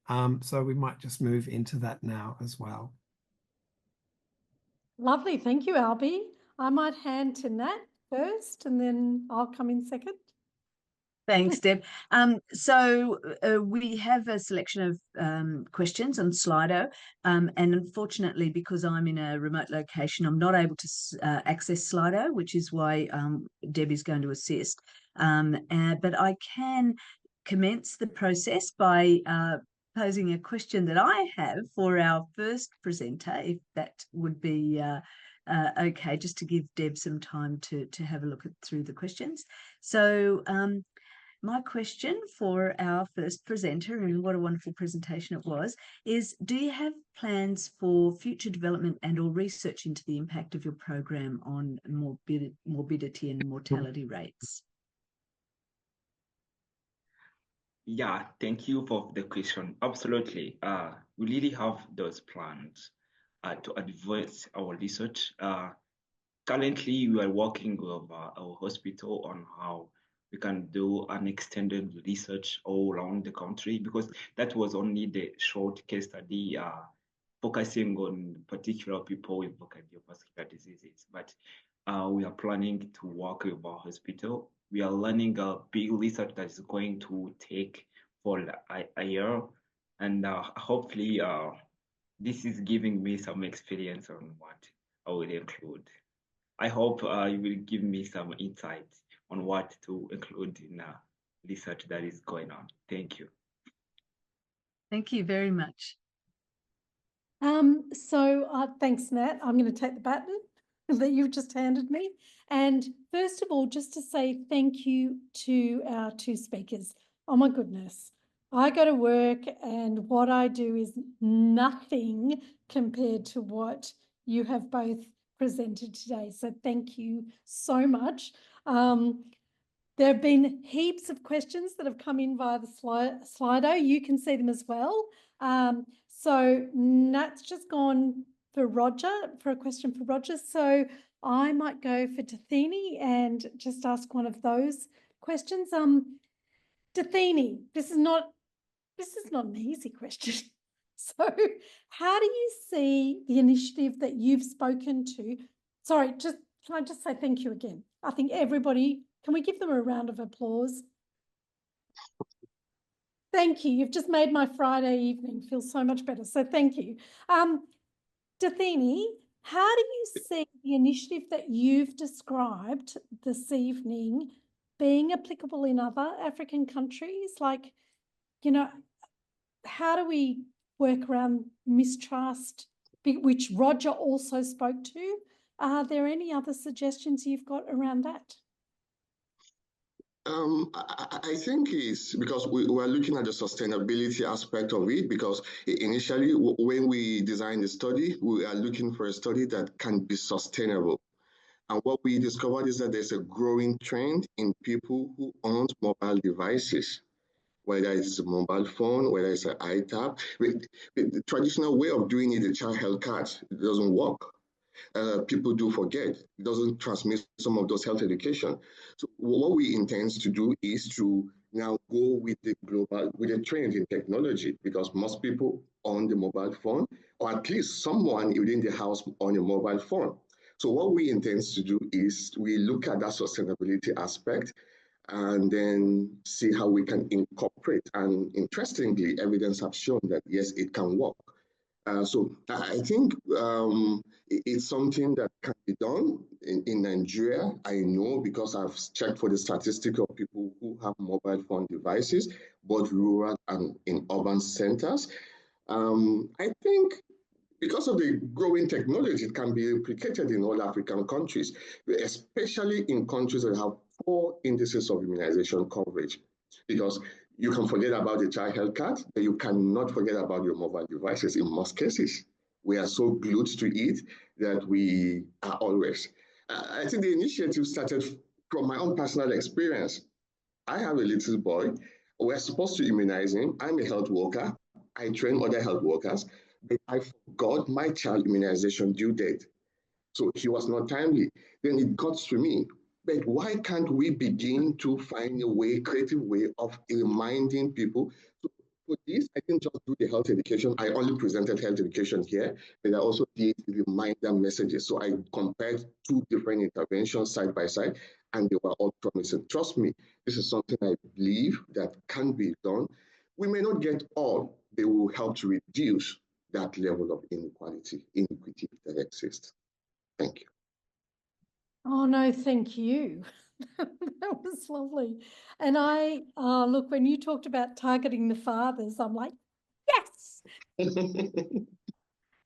So we might just move into that now as well. Lovely. Thank you, Albie. I might hand to Nat first, and then I'll come in second. Thanks, Deb. So we have a selection of questions on Slido, and unfortunately, because I'm in a remote location, I'm not able to access Slido, which is why Deb is going to assist. But I can commence the process by posing a question that I have for our first presenter, if that would be okay, just to give Deb some time to have a look through the questions. So my question for our first presenter, and what a wonderful presentation it was, is do you have plans for future development and or research into the impact of your program on morbidity and mortality rates? Yeah, thank you for the question. Absolutely. We really have those plans to advance our research currently we are working with our hospital on how we can do an extended research all around the country, because that was only the short case study focusing on particular people with cardiovascular diseases. But we are planning to work with our hospital. We are learning a big research that is going to take for a year, and hopefully this is giving me some experience on what I will include. I hope you will give me some insight on what to include in research that is going on. Thank you. Thank you very much. Thanks, Nat. I'm going to take the baton that you've just handed me. And first of all, just to say thank you to our two speakers. Oh my goodness. I go to work and what I do is nothing compared to what you have both presented today. So thank you so much. There have been heaps of questions that have come in via the Slido. You can see them as well. So Nat's just gone for Roger, for a question for Roger. So I might go for Dathini and just ask one of those questions. Dathini, this is not an easy question. So how do you see the initiative that you've spoken to? Sorry, can I just say thank you again? I think everybody, can we give them a round of applause? Thank you. You've just made my Friday evening feel so much better. So thank you. Dathini, how do you see the initiative that you've described this evening being applicable in other African countries? Like, you know, how do we work around mistrust, which Roger also spoke to? Are there any other suggestions you've got around that? I think it's because we are looking at the sustainability aspect of it, because initially when we designed the study, we are looking for a study that can be sustainable. And what we discovered is that there's a growing trend in people who own mobile devices, whether it's a mobile phone, whether it's an iTab. The traditional way of doing it, the child health card, it doesn't work. People do forget. It doesn't transmit some of those health education. So what we intend to do is to now go with the trend in technology, because most people own the mobile phone, or at least someone within the house on a mobile phone. So what we intend to do is we look at that sustainability aspect and then see how we can incorporate. And interestingly, evidence have shown that yes, it can work. So I think it's something that can be done in Nigeria. I know because I've checked for the statistics of people who have mobile phone devices, both rural and in urban centers. I think because of the growing technology, it can be replicated in all African countries, especially in countries that have poor indices of immunization coverage. Because you can forget about the child health card, but you cannot forget about your mobile devices in most cases. We are so glued to it that we are always. I think the initiative started from my own personal experience. I have a little boy. We're supposed to immunize him. I'm a health worker. I train other health workers, but I forgot my child immunization due date. So he was not timely. Then it got to me. But why can't we begin to find a way, creative way of reminding people? So for this, I didn't just do the health education. I only presented health education here, but I also did reminder messages. So I compared two different interventions side by side, and they were all promising. Trust me, this is something I believe that can be done. We may not get all, they will help to reduce that level of inequality that exists. Thank you. Oh, no, thank you. That was lovely. And look, when you talked about targeting the fathers, I'm like, yes.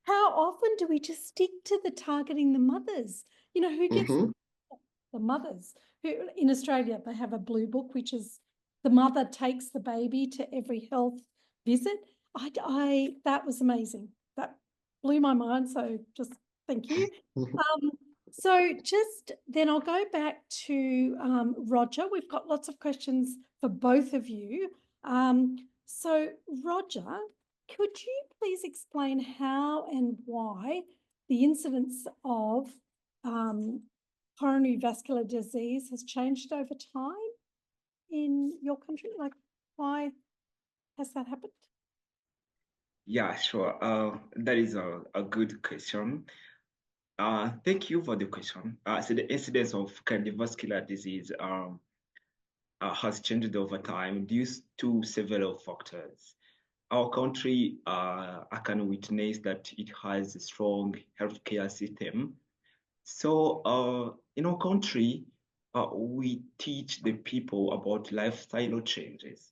How often do we just stick to the targeting the mothers? You know, who gets the mothers? Who in Australia, they have a blue book, which is the mother takes the baby to every health visit. That was amazing. That blew my mind. So just thank you. So just then I'll go back to Roger. We've got lots of questions for both of you. So Roger, could you please explain how and why the incidence of coronary vascular disease has changed over time in your country? Like, why has that happened? Yeah, sure. That is a good question. Thank you for the question. So the incidence of cardiovascular disease has changed over time due to several factors. Our country, I can witness that it has a strong healthcare system. So in our country, we teach the people about lifestyle changes.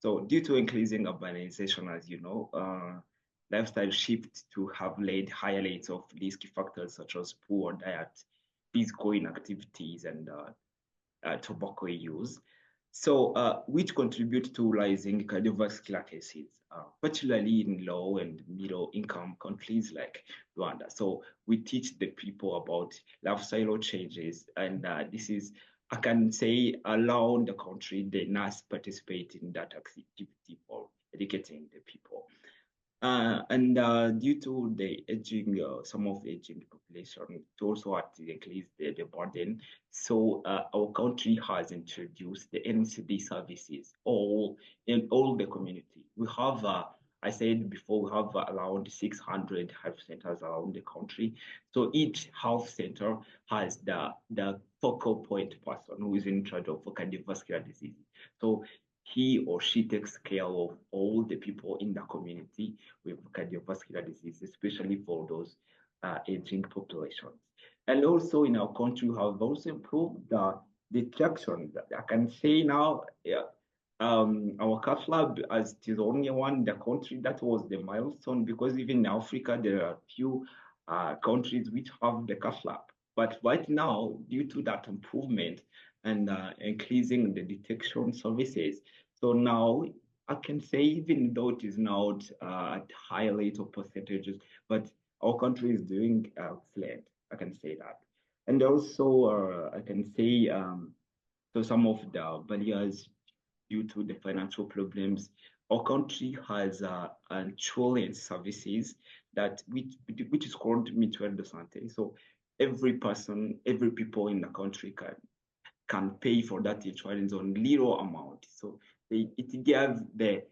So due to increasing urbanization, as you know, lifestyle shifts to have led higher rates of risk factors such as poor diet, physical inactivities, and tobacco use. So which contribute to rising cardiovascular cases, particularly in low and middle income countries like Rwanda. So we teach the people about lifestyle changes, and this is, I can say, around the country, the nurse participate in that activity for educating the people. And due to the aging, some of the aging population, it also had to increase the burden. So our country has introduced the NCD services in all the community. We have, I said before, we have around 600 health centers around the country. So each health center has the focal point person who is in charge of cardiovascular disease. So he or she takes care of all the people in the community with cardiovascular disease, especially for those aging populations. And also in our country, we have also improved the detection. I can say now, our cath lab, as it is only one in the country, that was the milestone, because even in Africa, there are few countries which have the cath lab. But right now, due to that improvement and increasing the detection services, so now I can say, even though it is not at high rate of percentages, but our country is doing excellent. I can say that. And also, I can say, so some of the barriers due to the financial problems, our country has insurance services which is called mutuelle de santé. So every people in the country can pay for that insurance on little amount. So it gives the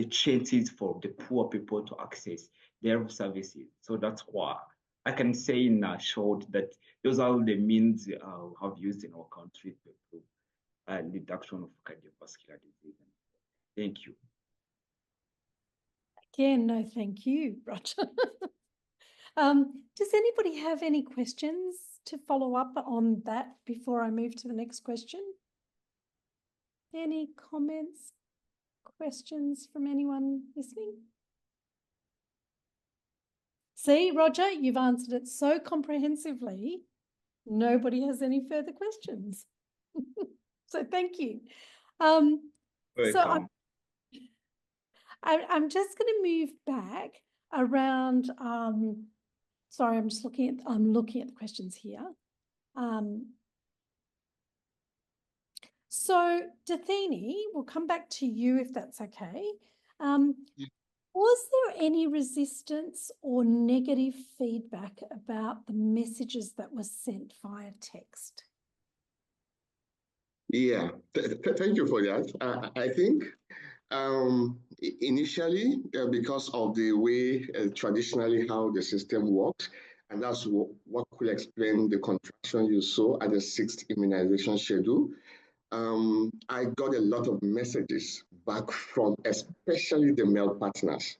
chances for the poor people to access their services. So that's why I can say in short that those are the means we have used in our country to improve reduction of cardiovascular disease. Thank you. Again, no, thank you, Roger. Does anybody have any questions to follow up on that before I move to the next question? Any comments, questions from anyone listening? See, Roger, you've answered it so comprehensively. Nobody has any further questions. So thank you. Welcome. I'm just going to move back around. Sorry, I'm looking at the questions here. So Dathini, we'll come back to you if that's okay. Was there any resistance or negative feedback about the messages that were sent via text? Yeah, thank you for that. I think initially, because of the way traditionally how the system works, and that's what could explain the contraction you saw at the 6th immunization schedule, I got a lot of messages back from especially the male partners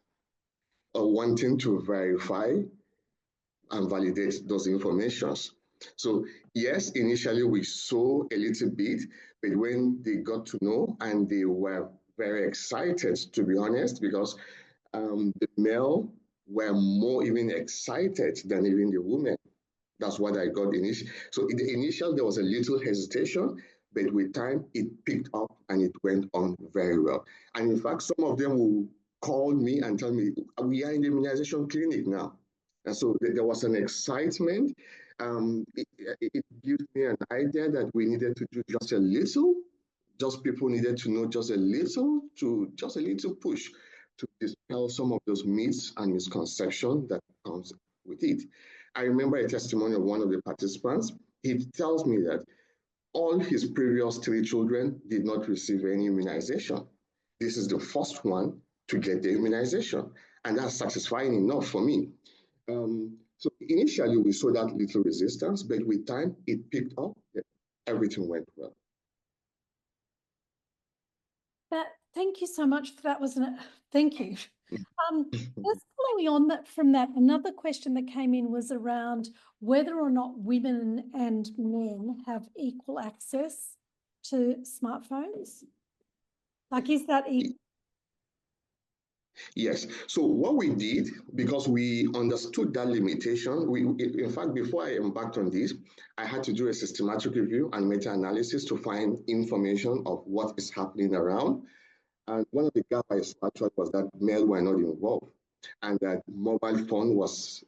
wanting to verify and validate those informations. So yes, initially we saw a little bit, but when they got to know and they were very excited, to be honest, because the male were more even excited than even the women. That's what I got initially. So in the initial, there was a little hesitation, but with time, it picked up and it went on very well. And in fact, some of them will call me and tell me, we are in the immunization clinic now. And so there was an excitement. It gives me an idea that we needed to do just a little, just people needed to know just a little push to dispel some of those myths and misconceptions that comes with it. I remember a testimony of one of the participants he tells me that all his previous 3 children did not receive any immunization. This is the first one to get the immunization, and that's satisfying enough for me. So initially we saw that little resistance, but with time it picked up, everything went well. Thank you so much for that. Thank you. Just following on that from that, another question that came in was around whether or not women and men have equal access to smartphones. Like, is that equal? Yes. So what we did, because we understood that limitation, in fact, before I embarked on this, I had to do a systematic review and meta-analysis to find information of what is happening around. And one of the gaps I saw actually was that male were not involved, and that mobile phone was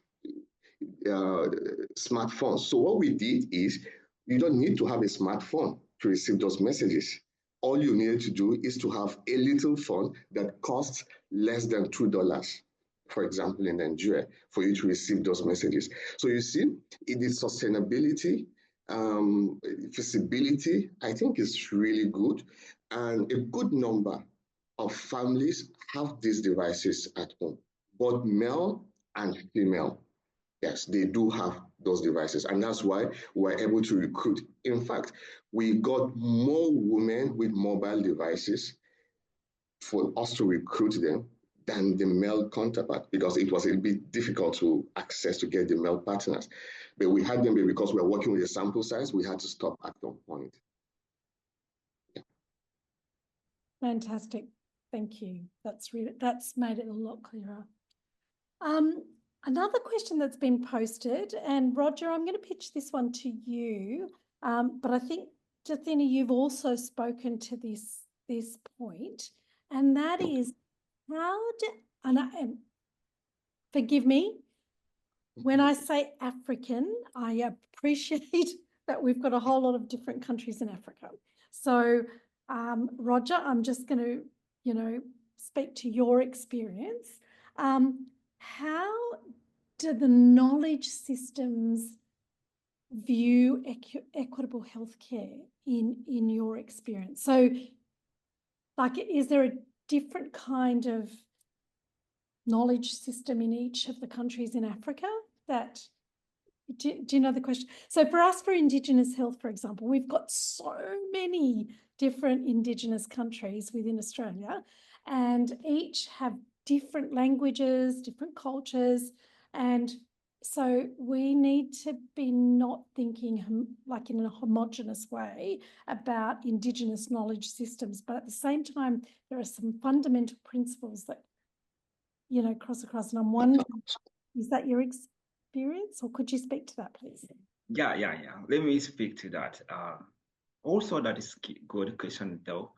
smartphone. So what we did is, you don't need to have a smartphone to receive those messages. All you needed to do is to have a little phone that costs less than $2, for example, in Nigeria, for you to receive those messages. So you see, it is sustainability, feasibility, I think is really good. And a good number of families have these devices at home, both male and female. Yes, they do have those devices, and that's why we're able to recruit. In fact, we got more women with mobile devices for us to recruit them than the male counterpart, because it was a bit difficult to access to get the male partners. But we had them, because we're working with a sample size, we had to stop at some point. Yeah. Fantastic. Thank you. That's made it a lot clearer. Another question that's been posted, and Roger, I'm going to pitch this one to you, but I think, Jathina, you've also spoken to this point, and that is and forgive me, when I say African, I appreciate that we've got a whole lot of different countries in Africa. So, Roger, I'm just going to, speak to your experience. How do the knowledge systems view equitable healthcare in your experience? So, like, is there a different kind of knowledge system in each of the countries in Africa? Do you know the question? So for us, for Indigenous health, for example, we've got so many different Indigenous countries within Australia, and each have different languages, different cultures, and so we need to be not thinking like in a homogenous way about Indigenous knowledge systems, but at the same time, there are some fundamental principles that, cross across, and I'm wondering, is that your experience, or could you speak to that, please? Yeah. Let me speak to that. Also, that is a good question, though.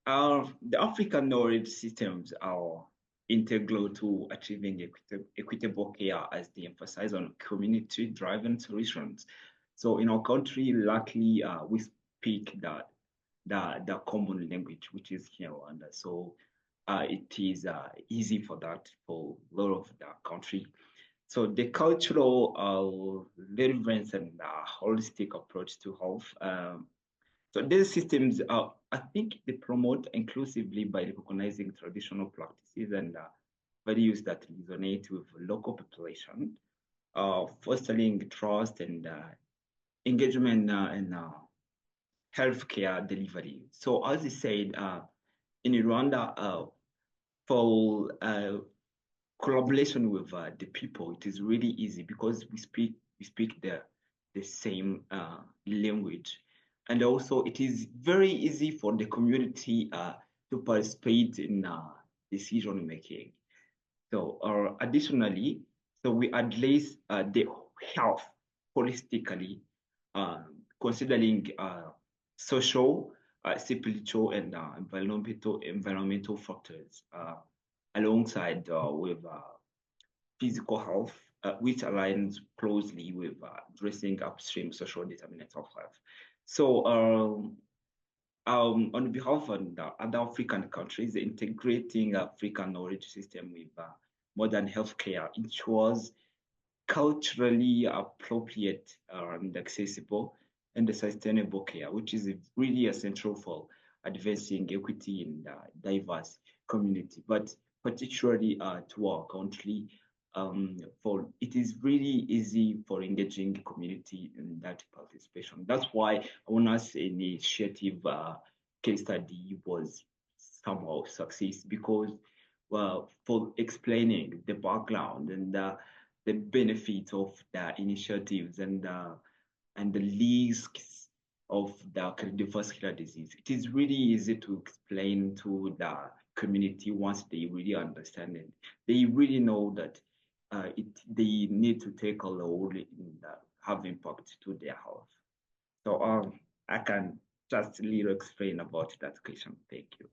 The African knowledge systems are integral to achieving equitable care, as they emphasize on community-driven solutions. So in our country, luckily, we speak the common language, which is Rwanda. So it is easy for that for a lot of the country. So the cultural relevance and holistic approach to health. So these systems, I think they promote inclusively by recognizing traditional practices and values that resonate with local population, fostering trust and engagement in healthcare delivery. So as I said, in Rwanda, for collaboration with the people, it is really easy because we speak the same language, and also it is very easy for the community to participate in decision making. So additionally, so we address the health holistically, considering social, spiritual, and environmental factors, alongside with physical health, which aligns closely with addressing upstream social determinants of health. So on behalf of the other African countries, integrating African knowledge system with modern healthcare ensures culturally appropriate and accessible and sustainable care, which is really essential for advancing equity in diverse community, but particularly to our country, for it is really easy for engaging community in that participation. That's why WUN's initiative case study was somehow success, because for explaining the background and the benefit of the initiatives and the risks of the cardiovascular disease. It is really easy to explain to the community once they really understand it. They really know that they need to take a role in have impact to their health. So I can just little explain about that question. Thank you.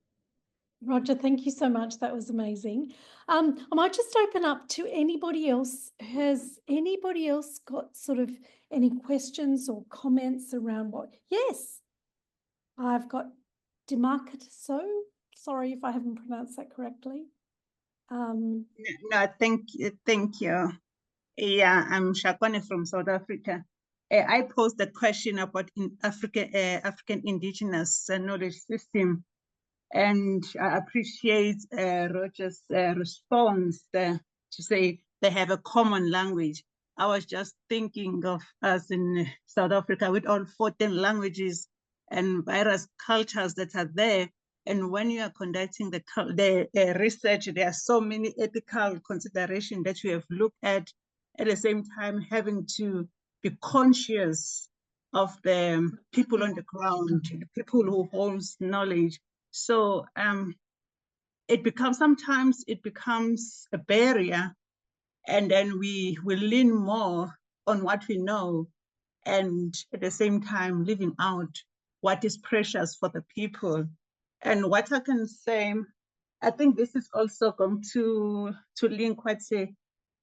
Roger, thank you so much. That was amazing. I might just open up to anybody else. Has anybody else got sort of any questions or comments around what? Yes, I've got Demarcato. Sorry if I haven't pronounced that correctly. No, thank you. Yeah, I'm Shakwane from South Africa. I posed a question about African indigenous knowledge system, and I appreciate Roger's response to say they have a common language. I was just thinking of us in South Africa with all 14 languages and various cultures that are there. And when you are conducting the research, there are so many ethical considerations that you have looked at the same time having to be conscious of the people on the ground, the people who hold knowledge. So sometimes it becomes a barrier, and then we lean more on what we know, and at the same time living out what is precious for the people. And what I can say, I think this is also going to link what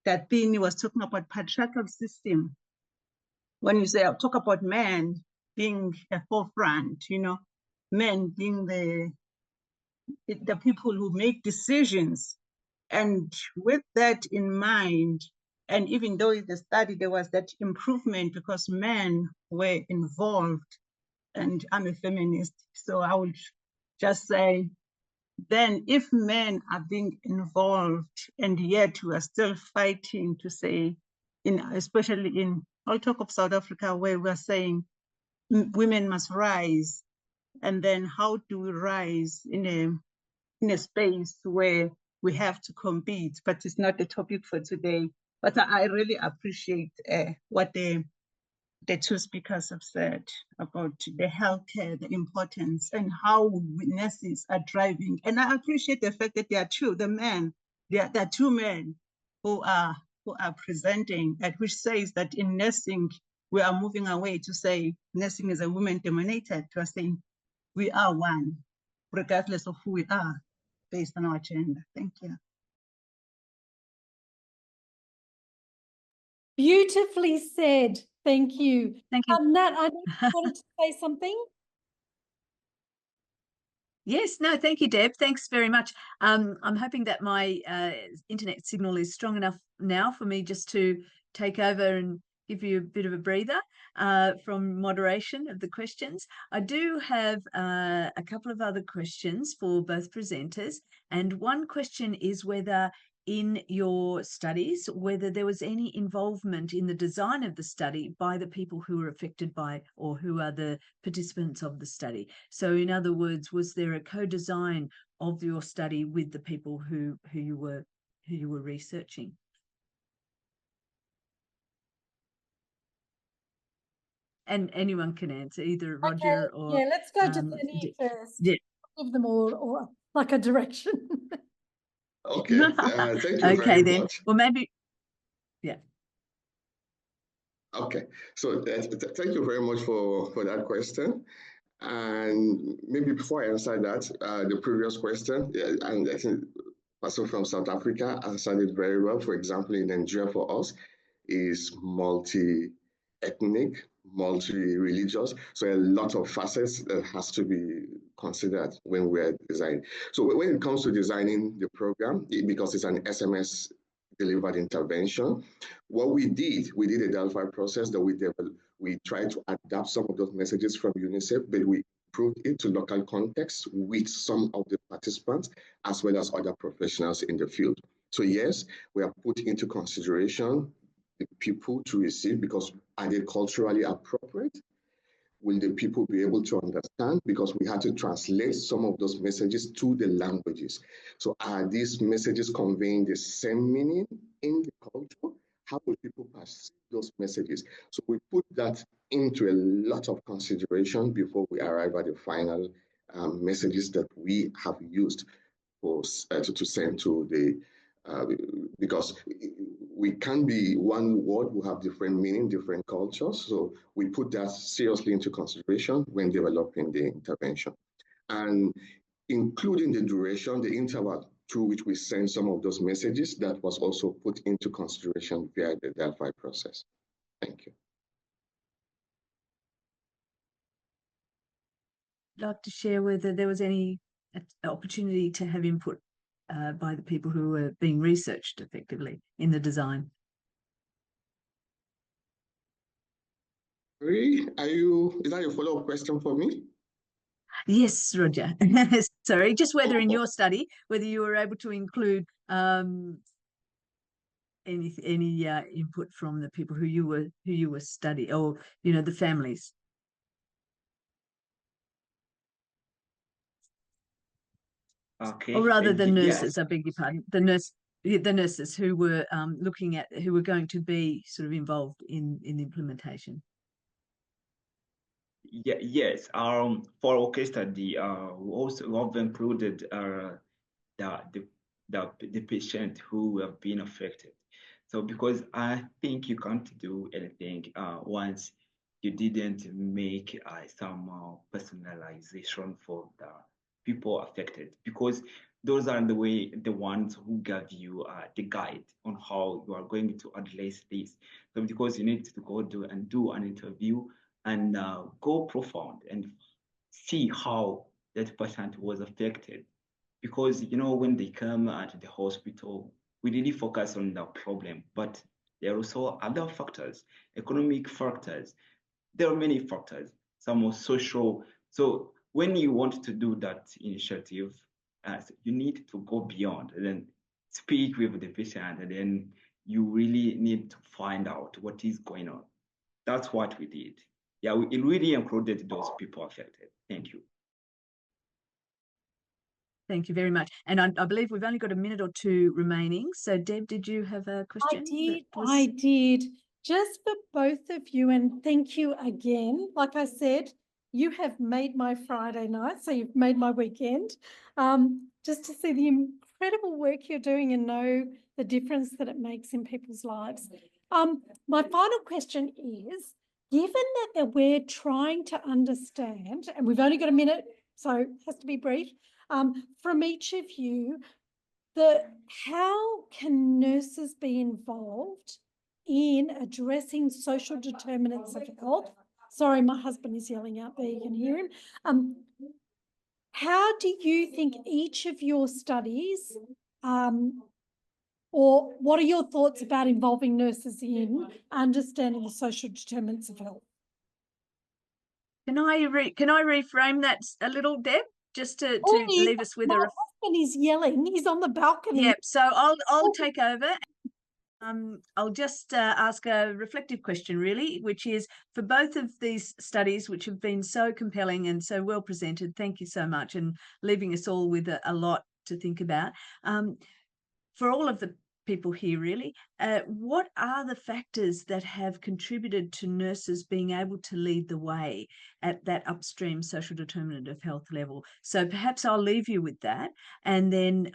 that Bini was talking about patriarchal system. When you say, I'll talk about men being a forefront, men being the people who make decisions. And with that in mind, and even though in the study there was that improvement because men were involved, and I'm a feminist, so I would just say, then if men are being involved and yet we are still fighting to say, especially in, I'll talk of South Africa, where we're saying women must rise, and then how do we rise in a space where we have to compete? But it's not the topic for today. But I really appreciate what the two speakers have said about the healthcare, the importance, and how nurses are driving. And I appreciate the fact that there are two men who are presenting, at which says that in nursing, we are moving away to say nursing is a woman-dominated, to saying we are one, regardless of who we are, based on our gender. Thank you. Beautifully said. Thank you. Thank you. Nat, I wanted to say something. Yes, no, thank you, Deb. Thanks very much. I'm hoping that my internet signal is strong enough now for me just to take over and give you a bit of a breather from moderation of the questions. I do have a couple of other questions for both presenters. And one question is whether in your studies, whether there was any involvement in the design of the study by the people who were affected by or who are the participants of the study. So in other words, was there a co-design of your study with the people who you were researching? And anyone can answer, either Roger or... Yeah, let's go to Lenny first. Yeah. Give them all or like a direction. Okay, thank you okay, very then. much. Well, maybe, yeah. Okay, so thank you very much for that question. And maybe before I answer that, the previous question, and I think person from South Africa answered it very well. For example, in Nigeria for us is multi-ethnic, multi-religious. So a lot of facets that has to be considered when we're designing. So when it comes to designing the program, because it's an SMS delivered intervention. What we did a Delphi process that we tried to adapt some of those messages from UNICEF, but we improved it to local context with some of the participants as well as other professionals in the field. So yes, we have put into consideration the people to receive, because are they culturally appropriate? Will the people be able to understand? Because we had to translate some of those messages to the languages. So are these messages conveying the same meaning in the culture? How will people perceive those messages? So we put that into a lot of consideration before we arrive at the final messages that we have used for, to send to the, because we can be one word will have different meaning, different cultures. So we put that seriously into consideration when developing the intervention. And including the duration, the interval through which we send some of those messages, that was also put into consideration via the Delphi process. Thank you. I'd like to share whether there was any opportunity to have input by the people who were being researched effectively in the design. Is that a follow-up question for me? Yes, Roger. Sorry, just whether in your study, whether you were able to include any input from the people who you were studying, or the families. Okay. Or rather the nurses, yes. I beg your pardon, the nurses who were who were going to be sort of involved in the implementation. Yeah, yes. For our case study, we also have included the patient who have been affected. So because I think you can't do anything once you didn't make some personalization for the people affected, because those are the ones who gave you the guide on how you are going to address this. So because you need to go do an interview and go profound and see how that patient was affected. Because when they come to the hospital, we really focus on the problem, but there are also other factors, economic factors. There are many factors, some are social. So when you want to do that initiative, you need to go beyond and then speak with the patient, and then you really need to find out what is going on. That's what we did. Yeah, it really included those people affected. Thank you. Thank you very much. And I believe we've only got a minute or two remaining. So Deb, did you have a question? I did. Just for both of you, and thank you again. Like I said, you have made my Friday night, so you've made my weekend. Just to see the incredible work you're doing and know the difference that it makes in people's lives. My final question is, given that we're trying to understand, and we've only got a minute, so it has to be brief, from each of you, how can nurses be involved in addressing social determinants of health? Sorry, my husband is yelling out there, you can hear him. How do you think each of your studies, or what are your thoughts about involving nurses in understanding the social determinants of health? Can I reframe that a little, Deb, just to leave us with my husband is yelling. He's on the balcony. Yep. So I'll take over. I'll just ask a reflective question, really, which is for both of these studies, which have been so compelling and so well presented. Thank you so much, and leaving us all with a lot to think about. For all of the people here, really, what are the factors that have contributed to nurses being able to lead the way at that upstream social determinant of health level? So perhaps I'll leave you with that, and then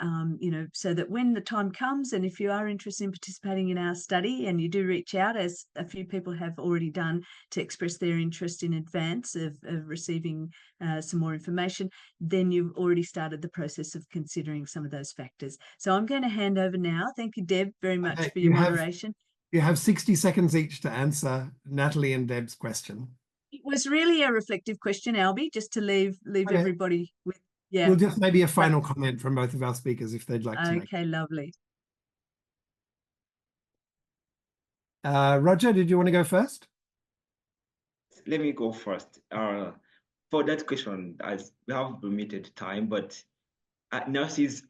so that when the time comes, and if you are interested in participating in our study and you do reach out, as a few people have already done, to express their interest in advance of receiving some more information, then you've already started the process of considering some of those factors. So I'm going to hand over now. Thank you, Deb, very much for your moderation. You have 60 seconds each to answer Natalie and Deb's question. It was really a reflective question, Albie, just to leave everybody with, We'll just maybe a final comment from both of our speakers if they'd like to make. Okay, lovely. Roger, did you want to go first? Let me go first. For that question, as we have limited time, but nurses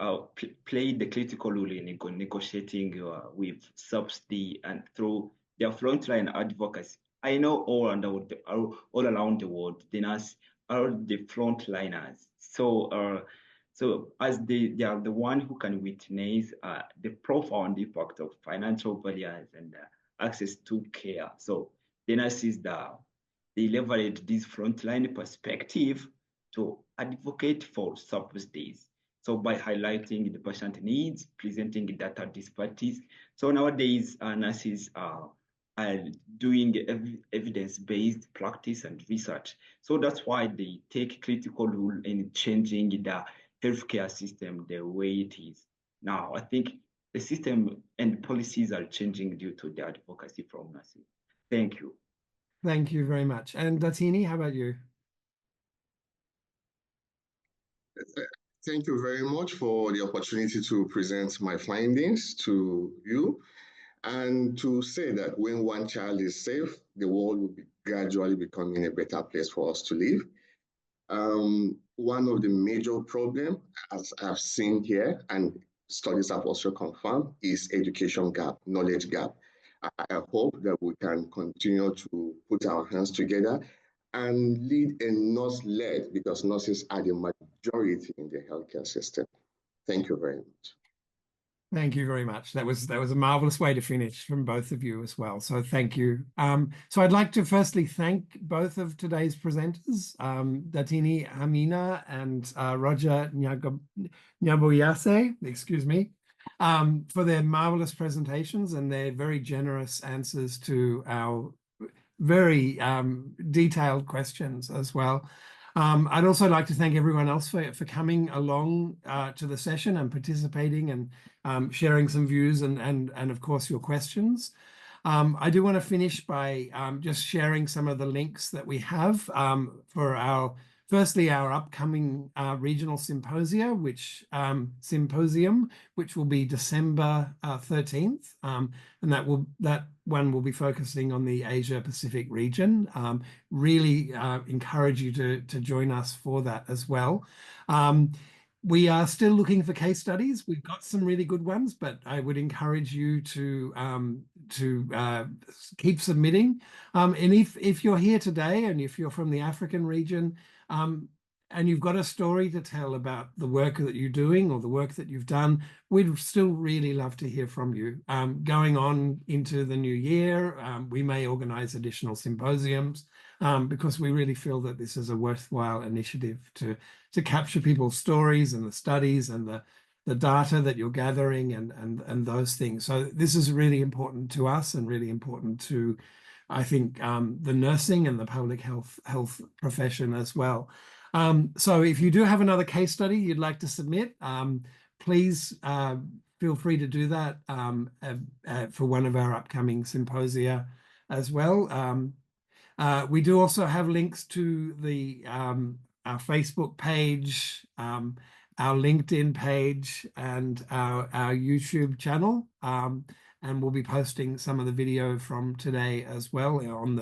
play the critical role in negotiating with subsidy and through their frontline advocacy. I know all around the world, the nurses are the frontliners. So as they are the one who can witness the profound impact of financial barriers and access to care. So the nurses they leverage this frontline perspective to advocate for subsidies. So by highlighting the patient needs, presenting data disparities. So nowadays, nurses are doing evidence-based practice and research. So that's why they take critical role in changing the healthcare system the way it is now. I think the system and policies are changing due to the advocacy from nurses. Thank you. Thank you very much. And Datini, how about you? Thank you very much for the opportunity to present my findings to you and to say that when one child is safe, the world will be gradually becoming a better place for us to live. One of the major problems, as I've seen here, and studies have also confirmed, is education gap, knowledge gap. I hope that we can continue to put our hands together and lead a nurse-led, because nurses are the majority in the healthcare system. Thank you very much. Thank you very much. That was a marvelous way to finish from both of you as well. So thank you. So I'd like to firstly thank both of today's presenters, Datini Hamina and Roger Nyaboyase, excuse me, for their marvelous presentations and their very generous answers to our very detailed questions as well. I'd also like to thank everyone else for coming along to the session and participating and sharing some views and of course your questions. I do want to finish by just sharing some of the links that we have for firstly our upcoming regional symposium, which will be December 13th, and that one will be focusing on the Asia Pacific region. Really encourage you to join us for that as well. We are still looking for case studies. We've got some really good ones, but I would encourage you to keep submitting. And if you're here today and if you're from the African region, and you've got a story to tell about the work that you're doing or the work that you've done, we'd still really love to hear from you. Going on into the new year, we may organize additional symposiums because we really feel that this is a worthwhile initiative to capture people's stories and the studies and the data that you're gathering and those things. So this is really important to us and really important to, I think, the nursing and the public health profession as well. So if you do have another case study you'd like to submit, please feel free to do that for one of our upcoming symposia as well. We do also have links to our Facebook page, our LinkedIn page, and our YouTube channel. And we'll be posting some of the video from today as well on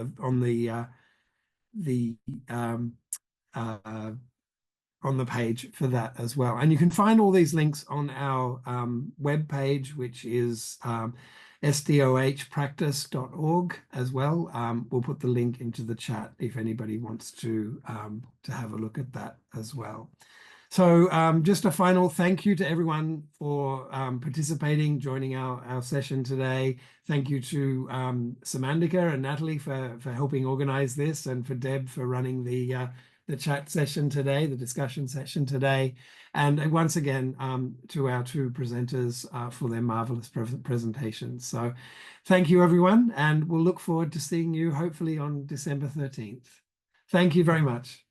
the page for that as well. And you can find all these links on our web page, which is sdohpractice.org as well. We'll put the link into the chat if anybody wants to have a look at that as well. So just a final thank you to everyone for participating, joining our session today. Thank you to Samandika and Natalie for helping organize this, and for Deb for running the chat session today, the discussion session today. And once again, to our two presenters for their marvelous presentations. So thank you, everyone, and we'll look forward to seeing you hopefully on December 13th. Thank you very much.